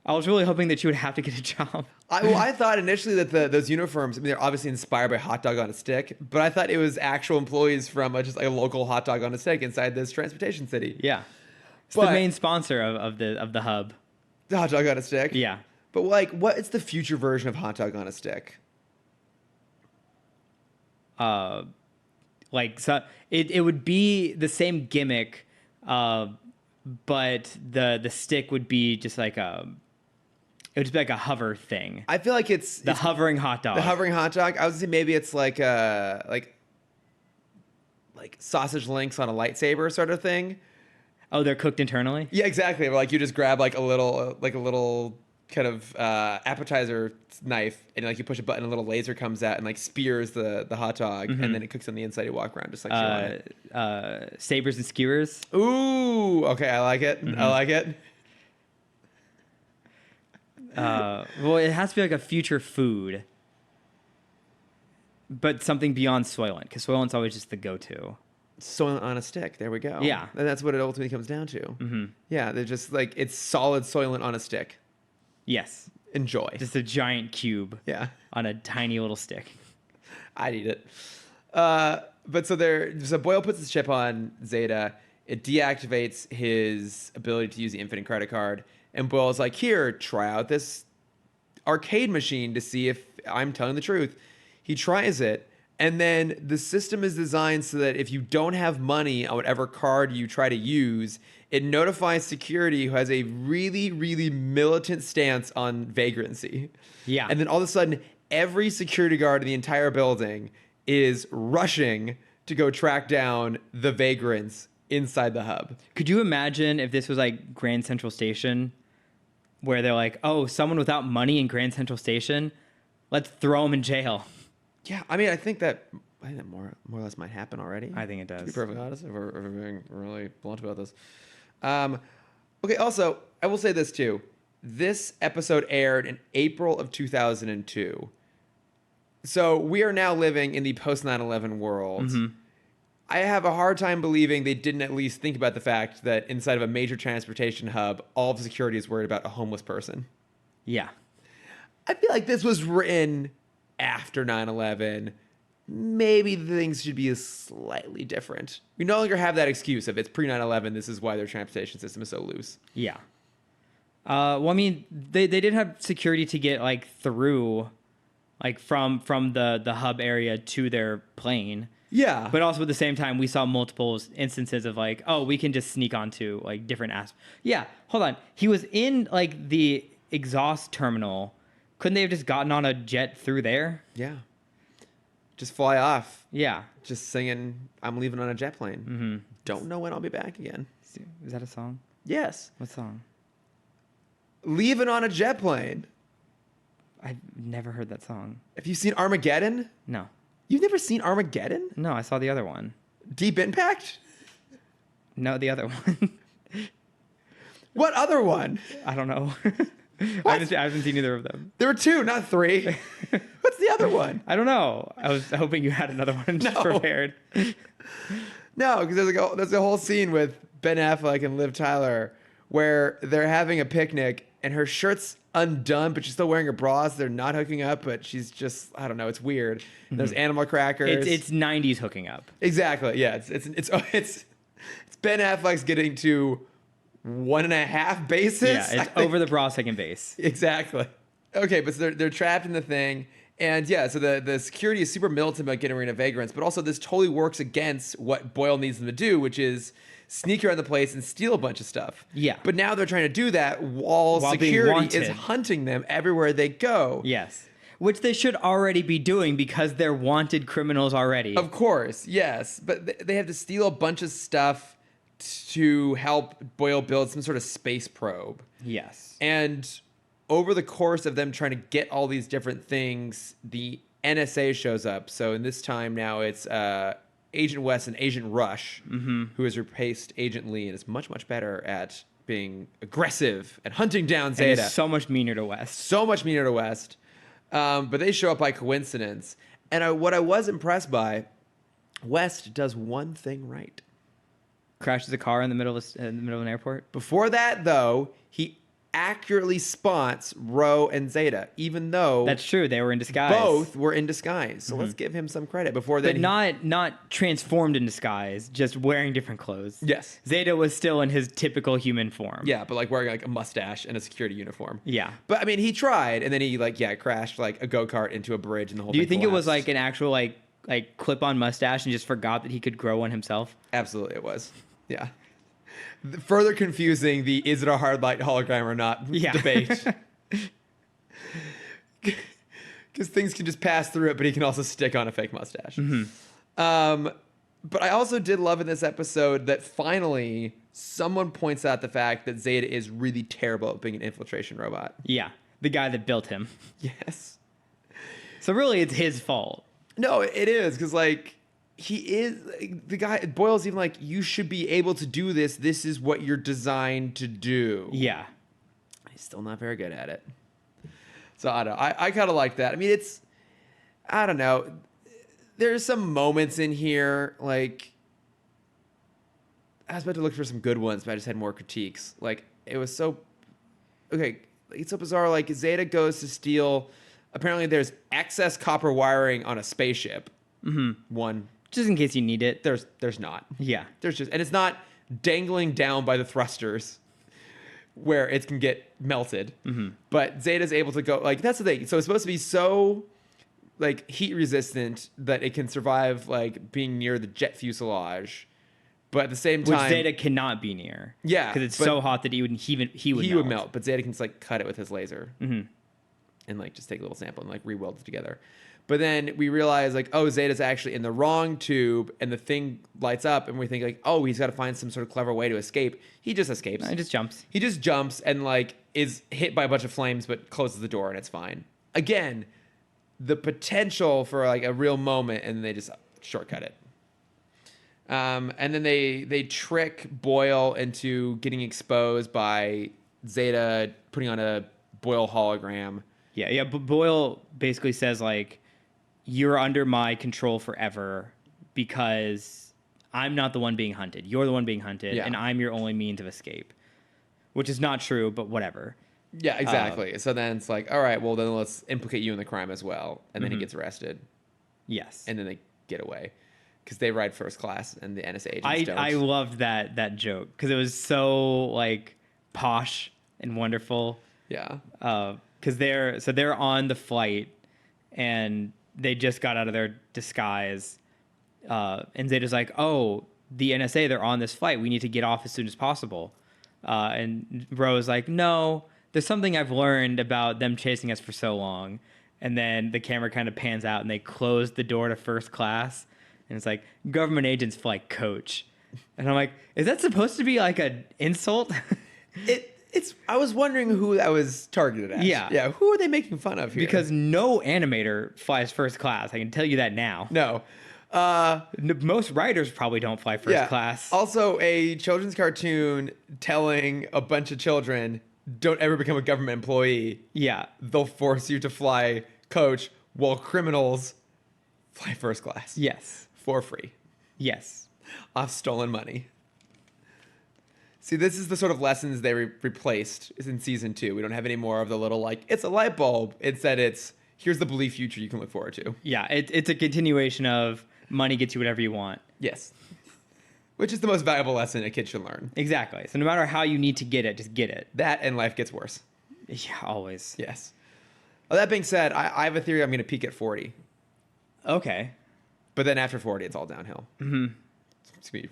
I was really hoping that she would have to get a job. I thought initially that those uniforms, I mean, they're obviously inspired by Hot Dog on a Stick, but I thought it was actual employees from just like a local Hot Dog on a Stick inside this transportation city. Yeah. It's the main sponsor of the hub. The Hot Dog on a Stick? Yeah. But like, what is the future version of Hot Dog on a Stick? Like, so it would be the same gimmick, but the stick would be just like it would just be like a hover thing. I feel like it's hovering hot dog. The hovering hot dog. I was gonna say maybe it's like sausage links on a lightsaber sort of thing. Oh, they're cooked internally? Yeah, exactly. Like you just grab like a little kind of appetizer knife, and like you push a button, a little laser comes out and like spears the hot dog, and then it cooks on the inside. You walk around just like sabers and skewers. Ooh, okay, I like it. I like it. Well, it has to be like a future food, but something beyond Soylent, because Soylent's always just the go-to. Soylent on a stick. There we go. Yeah. And that's what it ultimately comes down to. Mm-hmm. Yeah, they're just like, it's solid Soylent on a stick. Yes. Enjoy. Just a giant cube. Yeah. On a tiny little stick. I'd eat it. But so Boyle puts his chip on Zeta, It deactivates his ability to use the infinite credit card. And Boyle's like, here, try out this arcade machine to see if I'm telling the truth. He tries it. And then the system is designed so that if you don't have money on whatever card you try to use, it notifies security, who has a really, really militant stance on vagrancy. Yeah. And then all of a sudden, every security guard in the entire building is rushing to go track down the vagrants inside the hub. Could you imagine if this was like Grand Central Station, where they're like, oh, someone without money in Grand Central Station, let's throw them in jail. Yeah, I mean, I think that more or less might happen already. I think it does. To be perfectly honest, if we're being really blunt about this. Okay, also, I will say this too. This episode aired in April of 2002. So we are now living in the post 9/11 world. Mm-hmm. I have a hard time believing they didn't at least think about the fact that inside of a major transportation hub, all of security is worried about a homeless person. Yeah. I feel like this was written after 9/11. Maybe things should be slightly different. We no longer have that excuse of it's pre 9/11. This is why their transportation system is so loose. Yeah. Well, I mean, they did have security to get like through, like from the hub area to their plane. Yeah. But also at the same time, we saw multiple instances of like, oh, we can just sneak onto like different aspects. Yeah. Hold on. He was in like the exhaust terminal. Couldn't they have just gotten on a jet through there? Yeah. Just fly off. Yeah. Just singing, I'm leaving on a jet plane. Mm-hmm. Don't know when I'll be back again. Is that a song? Yes. What song? Leaving on a jet plane. I've never heard that song. Have you seen Armageddon? No. You've never seen Armageddon? No, I saw the other one. Deep Impact? No, the other one. What other one? I don't know. I haven't seen either of them. There were two, not three. What's the other one? I don't know. I was hoping you had another one prepared. No, because there's a whole scene with Ben Affleck and Liv Tyler where they're having a picnic and her shirt's undone, but she's still wearing her bra, so they're not hooking up, but she's just, I don't know, it's weird. Mm-hmm. There's animal crackers. It's 90s hooking up. Exactly. Yeah. It's Ben Affleck's getting to 1.5 bases. Yeah, it's over the bra second base. Exactly. Okay, but so they're trapped in the thing. And yeah, so the security is super militant about getting rid of vagrants, but also this totally works against what Boyle needs them to do, which is sneak around the place and steal a bunch of stuff. Yeah. But now they're trying to do that while security is hunting them everywhere they go. Yes. Which they should already be doing because they're wanted criminals already. Of course, yes. But they have to steal a bunch of stuff to help Boyle build some sort of space probe. Yes. And over the course of them trying to get all these different things, the NSA shows up. So in this time now, it's Agent West and Agent Rush, who has replaced Agent Lee and is much, much better at being aggressive and hunting down Zeta. And so much meaner to West. So much meaner to West. But they show up by coincidence. And what I was impressed by, West does one thing right. Crashes a car in the middle of an airport. Before that, though, he accurately spots Ro and Zeta, even though that's true. They were in disguise. Both were in disguise. So let's give him some credit. Before that, but not transformed in disguise, just wearing different clothes. Yes. Zeta was still in his typical human form. Yeah, but like wearing like a mustache and a security uniform. Yeah. But I mean, he tried, and then he crashed like a go-kart into a bridge, and the whole thing. Do you thing think collapsed. it was like an actual like clip-on mustache and just forgot that he could grow one himself? Absolutely, it was. Yeah. Further confusing the is it a hard light hologram or not debate. Because things can just pass through it, but he can also stick on a fake mustache. Mm-hmm. But I also did love in this episode that finally someone points out the fact that Zeta is really terrible at being an infiltration robot. Yeah, the guy that built him. Yes. So really, it's his fault. No, it is, because like he is the guy. Boyle's even like, you should be able to do this. This is what you're designed to do. Yeah. He's still not very good at it. So I don't know. I kind of like that. I mean, I don't know. There's some moments in here, like, I was about to look for some good ones, but I just had more critiques. Like, it was so, okay, it's so bizarre. Like, Zeta goes to steal, apparently there's excess copper wiring on a spaceship. Mm-hmm. One. Just in case you need it. There's not. Yeah. There's just, and it's not dangling down by the thrusters where it can get melted. But Zeta's able to go, like, that's the thing. So it's supposed to be so, like, heat resistant that it can survive, like, being near the jet fuselage. But at the same time, which Zeta cannot be near. Yeah, because it's so hot that he would melt. But Zeta can just like cut it with his laser, and like just take a little sample and like re-weld it together. But then we realize like, oh, Zeta's actually in the wrong tube, and the thing lights up, and we think like, oh, he's got to find some sort of clever way to escape. He just escapes. He just jumps. He just jumps and like is hit by a bunch of flames, but closes the door and it's fine. Again, the potential for like a real moment, and they just shortcut it. And then they trick Boyle into getting exposed by Zeta putting on a Boyle hologram. Yeah. But Boyle basically says like, you're under my control forever because I'm not the one being hunted. You're the one being hunted, and I'm your only means of escape, which is not true, but whatever. Yeah, exactly. So then it's like, all right, well then let's implicate you in the crime as well, and then he gets arrested. Yes, and then they get away. Because they ride first class and the NSA agents don't. I loved that joke because it was so like posh and wonderful. Yeah. Because they're on the flight and they just got out of their disguise. And Zeta's like, oh, the NSA, they're on this flight. We need to get off as soon as possible. And Ro's like, no, there's something I've learned about them chasing us for so long. And then the camera kind of pans out and they close the door to first class. And it's like, government agents fly coach. And I'm like, is that supposed to be like an insult? It's. I was wondering who that was targeted at. Yeah. Who are they making fun of here? Because no animator flies first class. I can tell you that now. No. Most writers probably don't fly first class. Also, a children's cartoon telling a bunch of children, don't ever become a government employee. Yeah. They'll force you to fly coach while criminals fly first class. Yes. For free. Yes. Off stolen money. See, this is the sort of lessons they replaced in season 2. We don't have any more of the little, like, it's a light bulb. Instead, it's, here's the belief future you can look forward to. Yeah, it's a continuation of money gets you whatever you want. Yes. Which is the most valuable lesson a kid should learn. Exactly. So no matter how you need to get it, just get it. That and life gets worse. Yeah, always. Yes. Well, that being said, I have a theory I'm going to peak at 40. Okay. But then after 40, it's all downhill. You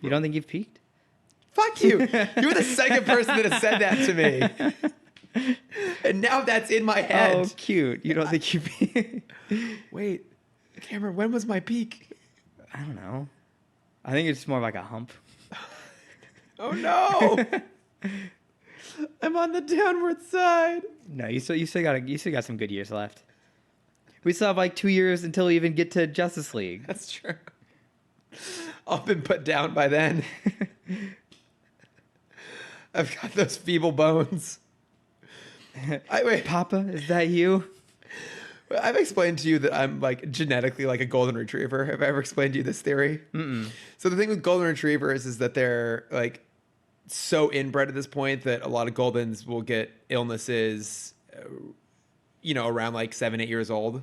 don't think you've peaked? Fuck you. You're the second person that has said that to me. And now that's in my head. Oh, cute. You don't think you peaked? Wait, Cameron, when was my peak? I don't know. I think it's more like a hump. Oh, no. I'm on the downward side. No, you still got some good years left. We still have like 2 years until we even get to Justice League. That's true. I'll have been put down by then. I've got those feeble bones. Wait. Papa, is that you? I've explained to you that I'm like genetically like a golden retriever. Have I ever explained to you this theory? Mm-mm. So the thing with golden retrievers is that they're like so inbred at this point that a lot of Goldens will get illnesses, around like 7-8 years old.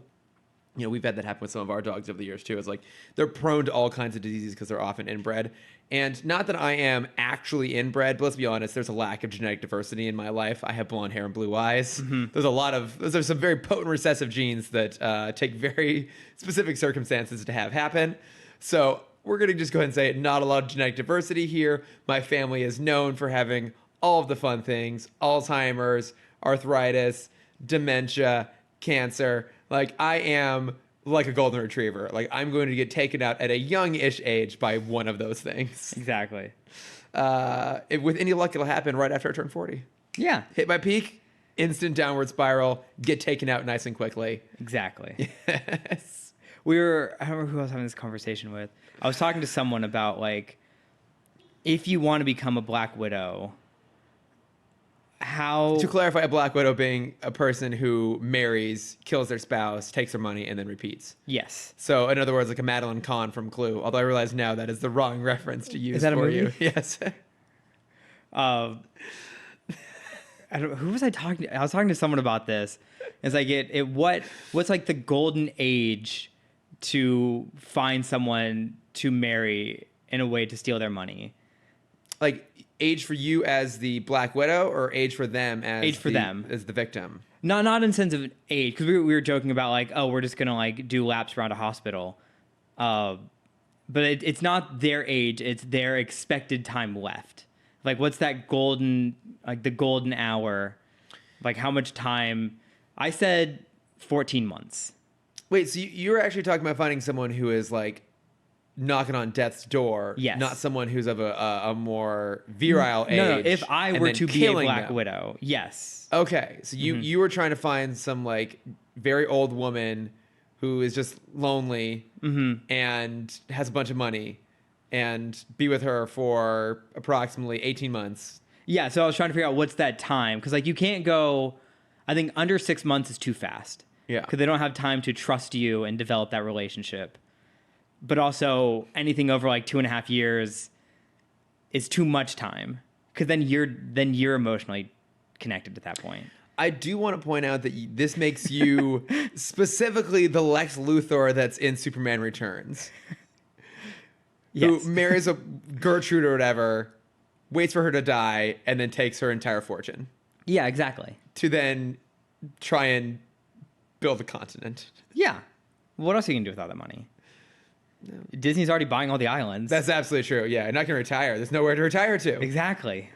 We've had that happen with some of our dogs over the years too. It's like they're prone to all kinds of diseases because they're often inbred. And not that I am actually inbred, but let's be honest, there's a lack of genetic diversity in my life. I have blonde hair and blue eyes. Mm-hmm. Those are some very potent recessive genes that take very specific circumstances to have happen. So we're going to just go ahead and say not a lot of genetic diversity here. My family is known for having all of the fun things: Alzheimer's, arthritis, dementia, cancer. Like, I am like a golden retriever. Like, I'm going to get taken out at a young-ish age by one of those things. Exactly. With any luck, it'll happen right after I turn 40. Yeah. Hit my peak, instant downward spiral, get taken out nice and quickly. Exactly. Yes. I don't remember who I was having this conversation with. I was talking to someone about, like, if you want to become a Black Widow, how... To clarify, a Black Widow being a person who marries, kills their spouse, takes their money, and then repeats. Yes. So, in other words, like a Madeline Kahn from Clue. Although I realize now that is the wrong reference to use for you. Yes. I don't. Who was I talking to? I was talking to someone about this. It's like what's like the golden age to find someone to marry in a way to steal their money? Like age for you as the Black Widow, or age for them as them as the victim? Not in the sense of age, because we were joking about like, oh, we're just gonna like do laps around a hospital, but it's not their age; it's their expected time left. Like, what's that golden, like the golden hour? Like, how much time? I said 14 months. Wait, so you were actually talking about finding someone who is like knocking on death's door, yes, not someone who's of a more virile age. No, if I were to be a Black Widow, yes. Okay, so you were trying to find some like very old woman who is just lonely and has a bunch of money, and be with her for approximately 18 months. Yeah, so I was trying to figure out what's that time, because like you can't go. I think under 6 months is too fast. Yeah, because they don't have time to trust you and develop that relationship. But also anything over like 2.5 years is too much time, because then you're emotionally connected at that point. I do want to point out that this makes you specifically the Lex Luthor that's in Superman Returns. Yes. Who marries a Gertrude or whatever, waits for her to die, and then takes her entire fortune. Yeah, exactly. To then try and build a continent. Yeah. What else are you going to do with all that money? No. Disney's already buying all the islands. That's absolutely true. Yeah, you're not going to retire. There's nowhere to retire to. Exactly.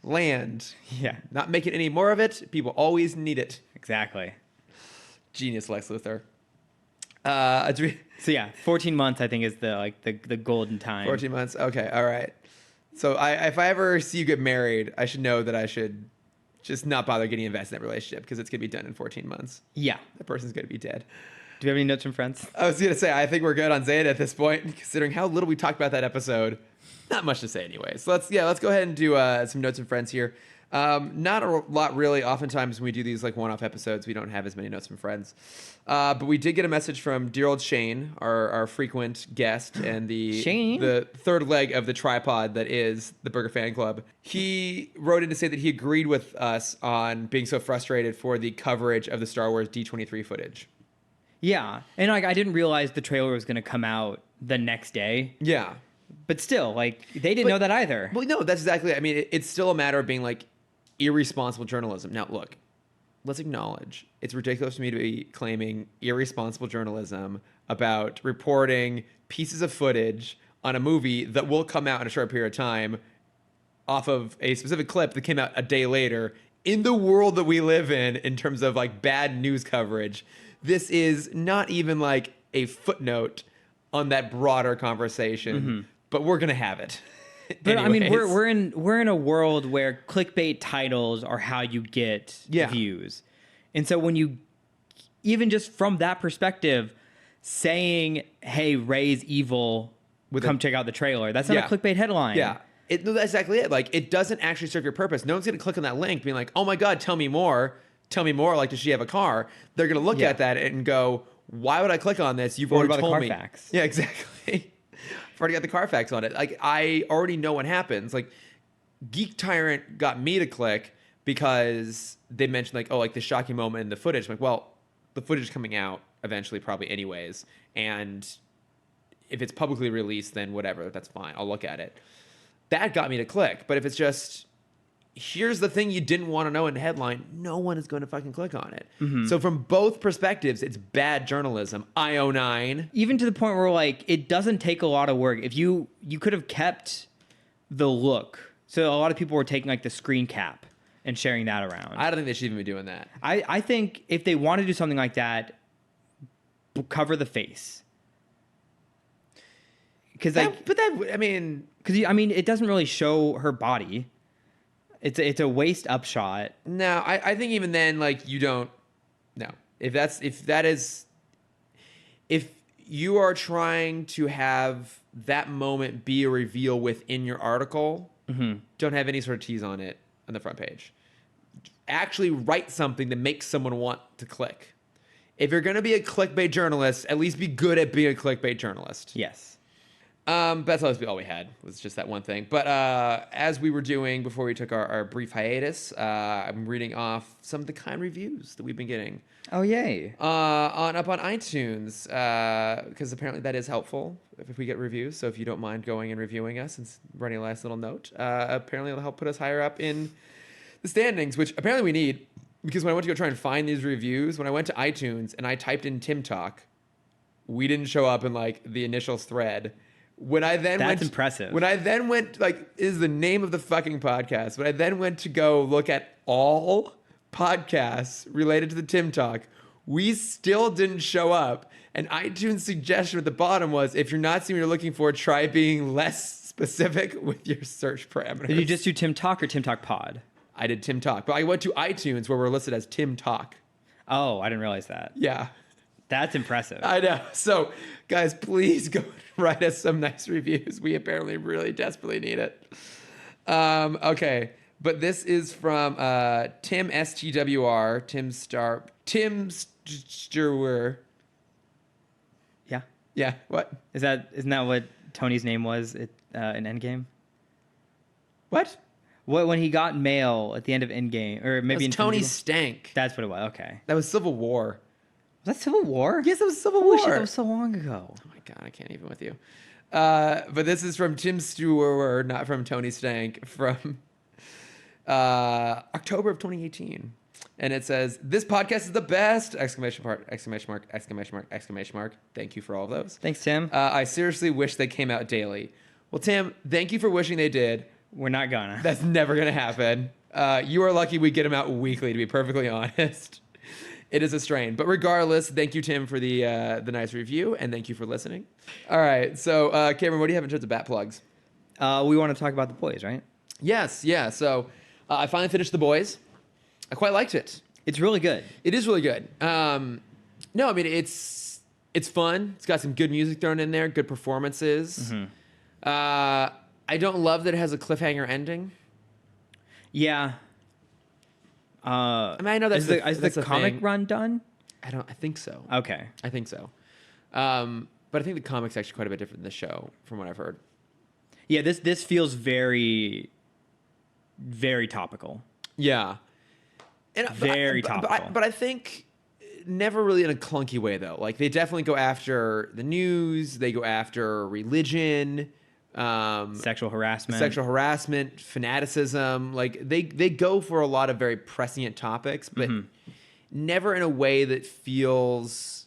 Land. Yeah. Not making any more of it. People always need it. Exactly. Genius Lex Luthor. So yeah, 14 months I think is the golden time. 14 months. Okay. All right. So if I ever see you get married, I should know that I should just not bother getting invested in that relationship, because it's going to be done in 14 months. Yeah. That person's going to be dead. Do you have any notes from friends? I was going to say, I think we're good on Zeta at this point, considering how little we talked about that episode. Not much to say anyway. So let's go ahead and do some notes from friends here. Not a lot really. Oftentimes when we do these like one-off episodes, we don't have as many notes from friends. But we did get a message from dear old Shane, our frequent guest and the third leg of the tripod that is the Burger Fan Club. He wrote in to say that he agreed with us on being so frustrated for the coverage of the Star Wars D23 footage. Yeah, and like I didn't realize the trailer was going to come out the next day. Yeah. But still, like, they didn't know that either. Well, no, that's exactly it. I mean, it's still a matter of being, like, irresponsible journalism. Now, look, let's acknowledge it's ridiculous for me to be claiming irresponsible journalism about reporting pieces of footage on a movie that will come out in a short period of time off of a specific clip that came out a day later. In the world that we live in terms of, like, bad news coverage, this is not even, like, a footnote on that broader conversation. Mm-hmm. But we're gonna have it. But anyways. I mean, we're in a world where clickbait titles are how you get views, and so when you even just from that perspective, saying "Hey, Rey's evil," come check out the trailer. That's not a clickbait headline. Yeah, that's exactly it. Like, it doesn't actually serve your purpose. No one's gonna click on that link, being like, "Oh my God, tell me more. Tell me more." Like, does she have a car? They're gonna look at that and go, "Why would I click on this? You've already told me." Carfax. Yeah, exactly. I've already got the Carfax on it. Like, I already know what happens. Like, Geek Tyrant got me to click because they mentioned, like, oh, like the shocking moment in the footage. I'm like, well, the footage is coming out eventually, probably anyways. And if it's publicly released, then whatever, that's fine. I'll look at it. That got me to click. But if it's just, here's the thing you didn't want to know in the headline, no one is going to fucking click on it. Mm-hmm. So from both perspectives, it's bad journalism. IO9. Even to the point where, like, it doesn't take a lot of work. If you could have kept the look. So a lot of people were taking, like, the screen cap and sharing that around. I don't think they should even be doing that. I think if they want to do something like that, cover the face. Because I mean, it doesn't really show her body. It's a waist up shot. No, I think even then, like, you don't. No, if you are trying to have that moment be a reveal within your article, don't have any sort of tease on it on the front page. Actually write something that makes someone want to click. If you're going to be a clickbait journalist, at least be good at being a clickbait journalist. Yes. That's all we had, was just that one thing. But as we were doing before we took our brief hiatus, I'm reading off some of the kind reviews that we've been getting. Oh, yay. Up on iTunes, because apparently that is helpful if we get reviews. So if you don't mind going and reviewing us and writing a nice little note, apparently it'll help put us higher up in the standings, which apparently we need, because when I went to go try and find these reviews, when I went to iTunes and I typed in Timm Talk, we didn't show up in like the initial thread. That's impressive. When I then went, like, is the name of the fucking podcast. When I then went to go look at all podcasts related to the Timm Talk, we still didn't show up. And iTunes' suggestion at the bottom was, if you're not seeing what you're looking for, try being less specific with your search parameters. Did you just do Timm Talk or Timm Talk Pod? I did Timm Talk, but I went to iTunes where we're listed as Timm Talk. Oh, I didn't realize that. Yeah. That's impressive. I know. So, guys, please go write us some nice reviews. We apparently really desperately need it. Okay. But this is from Timm STWR, Timm Stewart. Yeah. Yeah. What? Isn't that what Tony's name was in Endgame? What? When he got mail at the end of Endgame, or maybe in Tony Stank. That's what it was. Okay. That was Civil War. Was that Civil War? Yes, it was Civil War. Shit, that was so long ago. Oh my God, I can't even with you. But this is from Timm Stewart, not from Tony Stank, from October of 2018. And it says, "This podcast is the best!" Exclamation mark, exclamation mark, exclamation mark, exclamation mark. Thank you for all of those. Thanks, Timm. I seriously wish they came out daily. Well, Timm, thank you for wishing they did. We're not gonna. That's never gonna happen. You are lucky we get them out weekly, to be perfectly honest. It is a strain. But regardless, thank you, Timm, for the nice review, and thank you for listening. All right. So, Cameron, what do you have in terms of bat plugs? We want to talk about The Boys, right? Yes. Yeah. So, I finally finished The Boys. I quite liked it. It's really good. It is really good. No, I mean, it's fun. It's got some good music thrown in there, good performances. Mm-hmm. I don't love that it has a cliffhanger ending. Yeah. I mean, I know that's is the comic thing. run done? I think so. Okay. I think so. But I think the comic's actually quite a bit different than the show, from what I've heard. Yeah, this feels very, very topical. Yeah. Very topical. But I think never really in a clunky way, though. Like, they definitely go after the news. They go after religion. Sexual harassment, fanaticism. Like, they go for a lot of very prescient topics, but never in a way that feels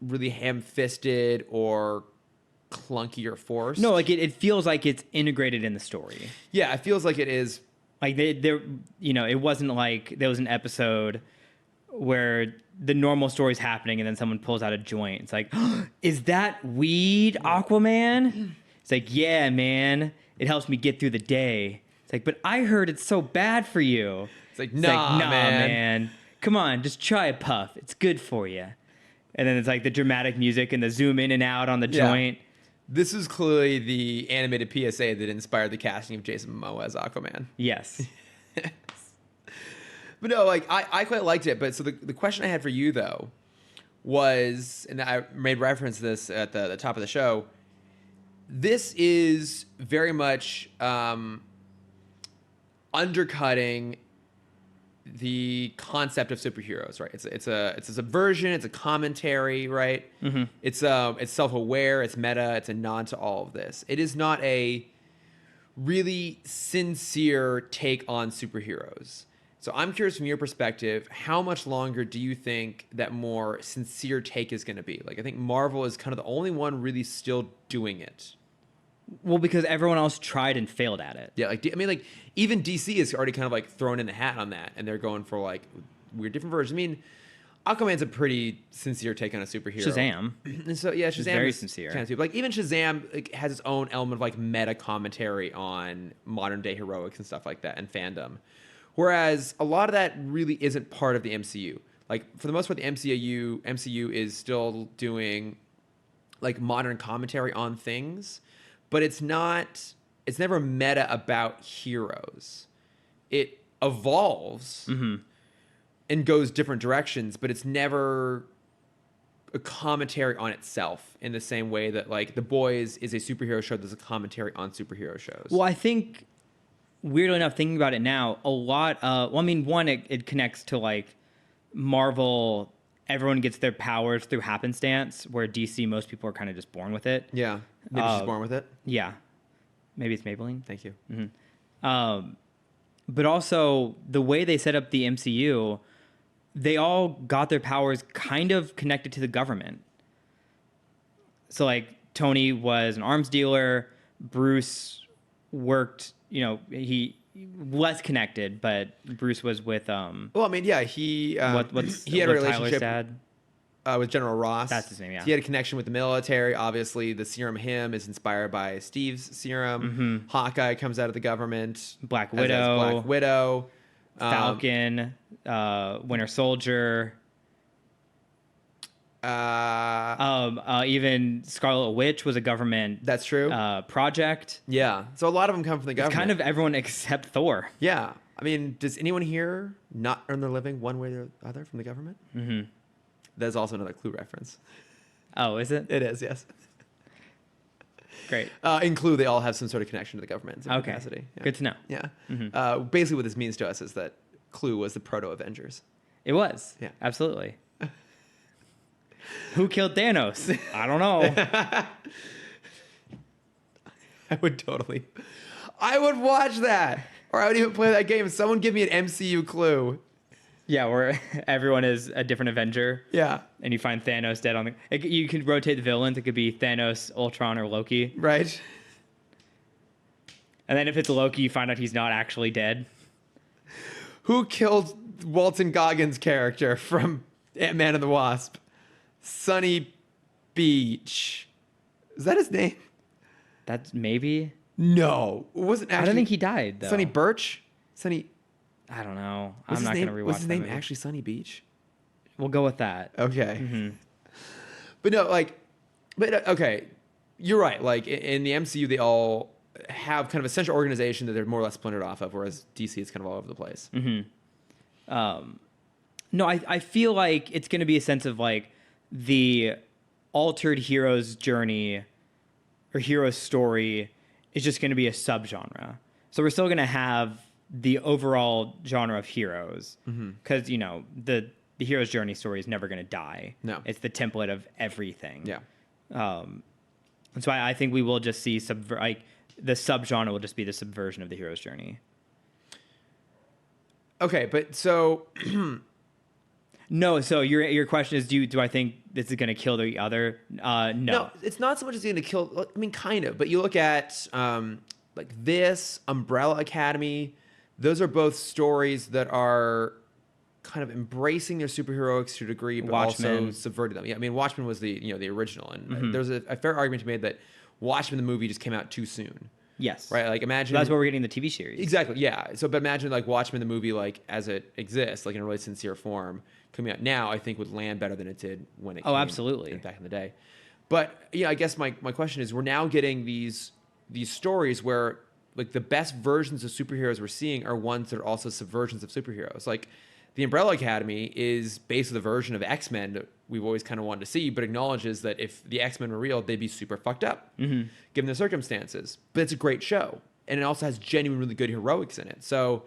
really ham-fisted or clunky or forced. No, like it feels like it's integrated in the story. Yeah, it feels like it is. Like it wasn't like there was an episode where the normal story's happening and then someone pulls out a joint. It's like, is that weed, Aquaman? It's like, yeah, man, it helps me get through the day. It's like, but I heard it's so bad for you. It's like, nah, man. Come on, just try a puff. It's good for you. And then it's like the dramatic music and the zoom in and out on the joint. This is clearly the animated PSA that inspired the casting of Jason Momoa as Aquaman. Yes. But no, like, I quite liked it. But so the question I had for you, though, was, and I made reference to this at the top of the show, this is very much undercutting the concept of superheroes, right? It's a subversion, it's a commentary, right? Mm-hmm. It's self-aware, it's meta, it's a nod to all of this. It is not a really sincere take on superheroes. So I'm curious, from your perspective, how much longer do you think that more sincere take is going to be? Like, I think Marvel is kind of the only one really still doing it. Well, because everyone else tried and failed at it. Yeah, like, I mean, like, even DC is already kind of like thrown in the hat on that, and they're going for like weird different versions. I mean, Aquaman's a pretty sincere take on a superhero. Shazam. And so yeah, Shazam is very sincere. Kind of, like, even Shazam, like, has its own element of like meta commentary on modern day heroics and stuff like that, and fandom. Whereas a lot of that really isn't part of the MCU. Like, for the most part, the MCU is still doing like modern commentary on things, but it's never meta about heroes. It evolves and goes different directions, but it's never a commentary on itself in the same way that like The Boys is a superhero show that's a commentary on superhero shows. Well, I think weirdly enough, thinking about it now, a lot. Well, I mean, one, it connects to like Marvel. Everyone gets their powers through happenstance, where DC, most people are kind of just born with it. Yeah, maybe she's born with it. Yeah, maybe it's Maybelline. Thank you. Mm-hmm. But also the way they set up the MCU, they all got their powers kind of connected to the government. So like Tony was an arms dealer, Bruce worked, he less connected, but Bruce was with well, I mean, yeah, he he had a relationship with General Ross. That's his name, yeah. He had a connection with the military. Obviously, the serum him is inspired by Steve's serum. Mm-hmm. Hawkeye comes out of the government. Black as Widow. Black Widow. Falcon, Winter Soldier. Even Scarlet Witch was a government. That's true. Project. Yeah. So a lot of them come from the government. It's kind of everyone except Thor. Yeah. I mean, does anyone here not earn their living one way or the other from the government? Mm-hmm. That's also another Clue reference. Oh, is it? It is, yes. Great. In Clue, they all have some sort of connection to the government in some capacity. Yeah. Good to know. Yeah. Mm-hmm. Basically, what this means to us is that Clue was the proto-Avengers. It was. Yeah. Absolutely. Who killed Thanos? I don't know. I would watch that. Or I would even play that game. Someone give me an MCU Clue. Yeah, where everyone is a different Avenger. Yeah. And you find Thanos dead on the... You can rotate the villains. It could be Thanos, Ultron, or Loki. Right. And then if it's Loki, you find out he's not actually dead. Who killed Walton Goggins' character from Ant-Man and the Wasp? Sonny Beach. Is that his name? That's maybe... No. It wasn't actually... I don't think he died, though. Sonny Birch? Sonny... I don't know. I'm not going to rewatch Was his name movie. actually Sonny Beach? We'll go with that. Okay. Mm-hmm. But no, okay. You're right. Like in the MCU, they all have kind of a central organization that they're more or less splintered off of, whereas DC is kind of all over the place. Mm-hmm. No, I feel like it's going to be a sense of like the altered hero's journey or hero's story is just going to be a subgenre. So we're still going to have the overall genre of heroes because the hero's journey story is never going to die. No, it's the template of everything. Yeah. And so I think we will just see the subgenre will just be the subversion of the hero's journey. Okay, but so no. So your question is, do I think this is going to kill the other? No, it's not so much as going to kill. I mean, kind of. But you look at like this Umbrella Academy. Those are both stories that are kind of embracing their superheroics to a degree, but also subverting them. Yeah, I mean, Watchmen was the original, and there's a fair argument to be made that Watchmen the movie just came out too soon. Yes. Right. Like imagine that's where we're getting the TV series. Exactly. Yeah. So, but imagine like Watchmen the movie, like as it exists, like in a really sincere form, coming out now, I think would land better than it did when it. Oh, absolutely. Back in the day. But I guess my question is, we're now getting these stories where like the best versions of superheroes we're seeing are ones that are also subversions of superheroes. Like the Umbrella Academy is basically the version of X-Men that we've always kind of wanted to see, but acknowledges that if the X-Men were real, they'd be super fucked up, given the circumstances. But it's a great show. And it also has genuine, really good heroics in it. So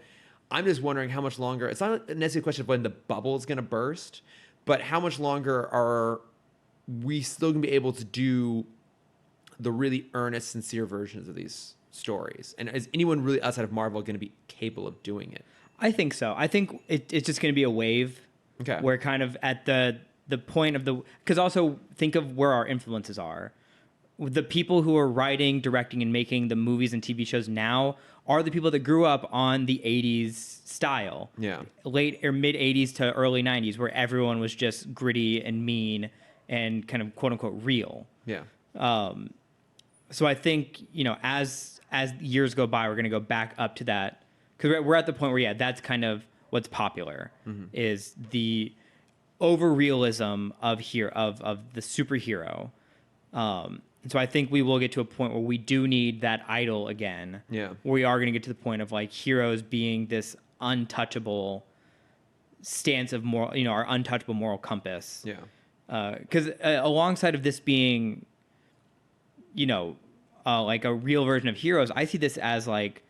I'm just wondering how much longer, it's not necessarily a question of when the bubble is going to burst, but how much longer are we still going to be able to do the really earnest, sincere versions of these stories? And is anyone really outside of Marvel going to be capable of doing it? I think so. I think it's just going to be a wave. Okay. Where kind of at the point of because also think of where our influences are. The people who are writing, directing, and making the movies and TV shows now are the people that grew up on the 80s style. Yeah. Late or mid 80s to early 90s, where everyone was just gritty and mean and kind of quote unquote real. Yeah. So I think, as years go by, we're going to go back up to that. Because we're at the point where, that's kind of what's popular, is the over-realism of the superhero. And so I think we will get to a point where we do need that idol again. Yeah. Where we are going to get to the point of, like, heroes being this untouchable stance of moral, our untouchable moral compass. Yeah. Because alongside of this being, like a real version of Heroes, I see this as like,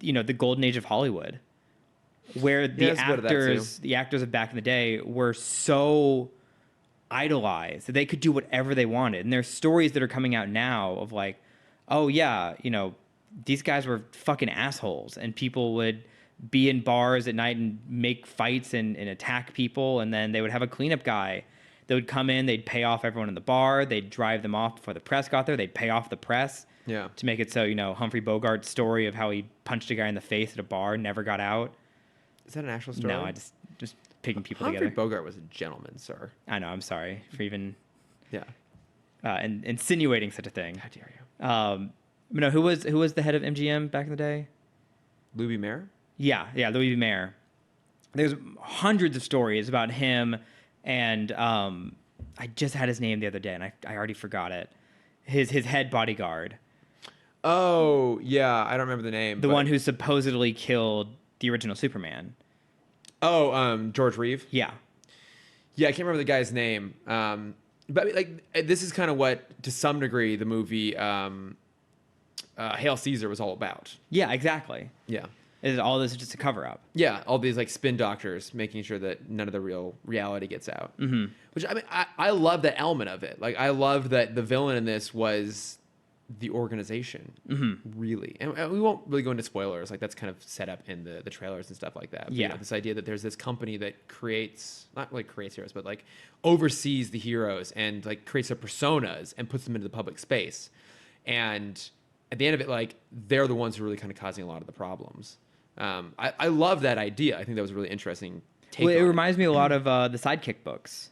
the golden age of Hollywood, where the actors of back in the day were so idolized that they could do whatever they wanted. And there's stories that are coming out now of like, oh yeah, these guys were fucking assholes, and people would be in bars at night and make fights and attack people, and then they would have a cleanup guy that would come in, they'd pay off everyone in the bar, they'd drive them off before the press got there, they'd pay off the press to make it so, Humphrey Bogart's story of how he punched a guy in the face at a bar never got out. Is that an actual story? No, I just picking people Humphrey together. Bogart was a gentleman, sir. I know, I'm sorry for even yeah and insinuating such a thing. How dare you? Who was the head of MGM back in the day? Louis Mayer? Yeah, Louis B. Mayer. There's hundreds of stories about him, and I just had his name the other day, and I already forgot it. His head bodyguard. Oh, yeah, I don't remember the name. The one who supposedly killed the original Superman. Oh, George Reeve? Yeah. Yeah, I can't remember the guy's name. But like, this is kind of what, to some degree, the movie Hail Caesar was all about. Yeah, exactly. Yeah. All this is just a cover-up. Yeah, all these like spin doctors making sure that none of the real reality gets out. Mm-hmm. Which, I mean, I love that element of it. Like, I loved that the villain in this was the organization, really. And we won't really go into spoilers. Like, that's kind of set up in the trailers and stuff like that. But, yeah. This idea that there's this company that creates, not really creates heroes, but like oversees the heroes and like creates their personas and puts them into the public space. And at the end of it, like, they're the ones who are really kind of causing a lot of the problems. I love that idea. I think that was a really interesting take. Well, it reminds me a lot of the Sidekick books.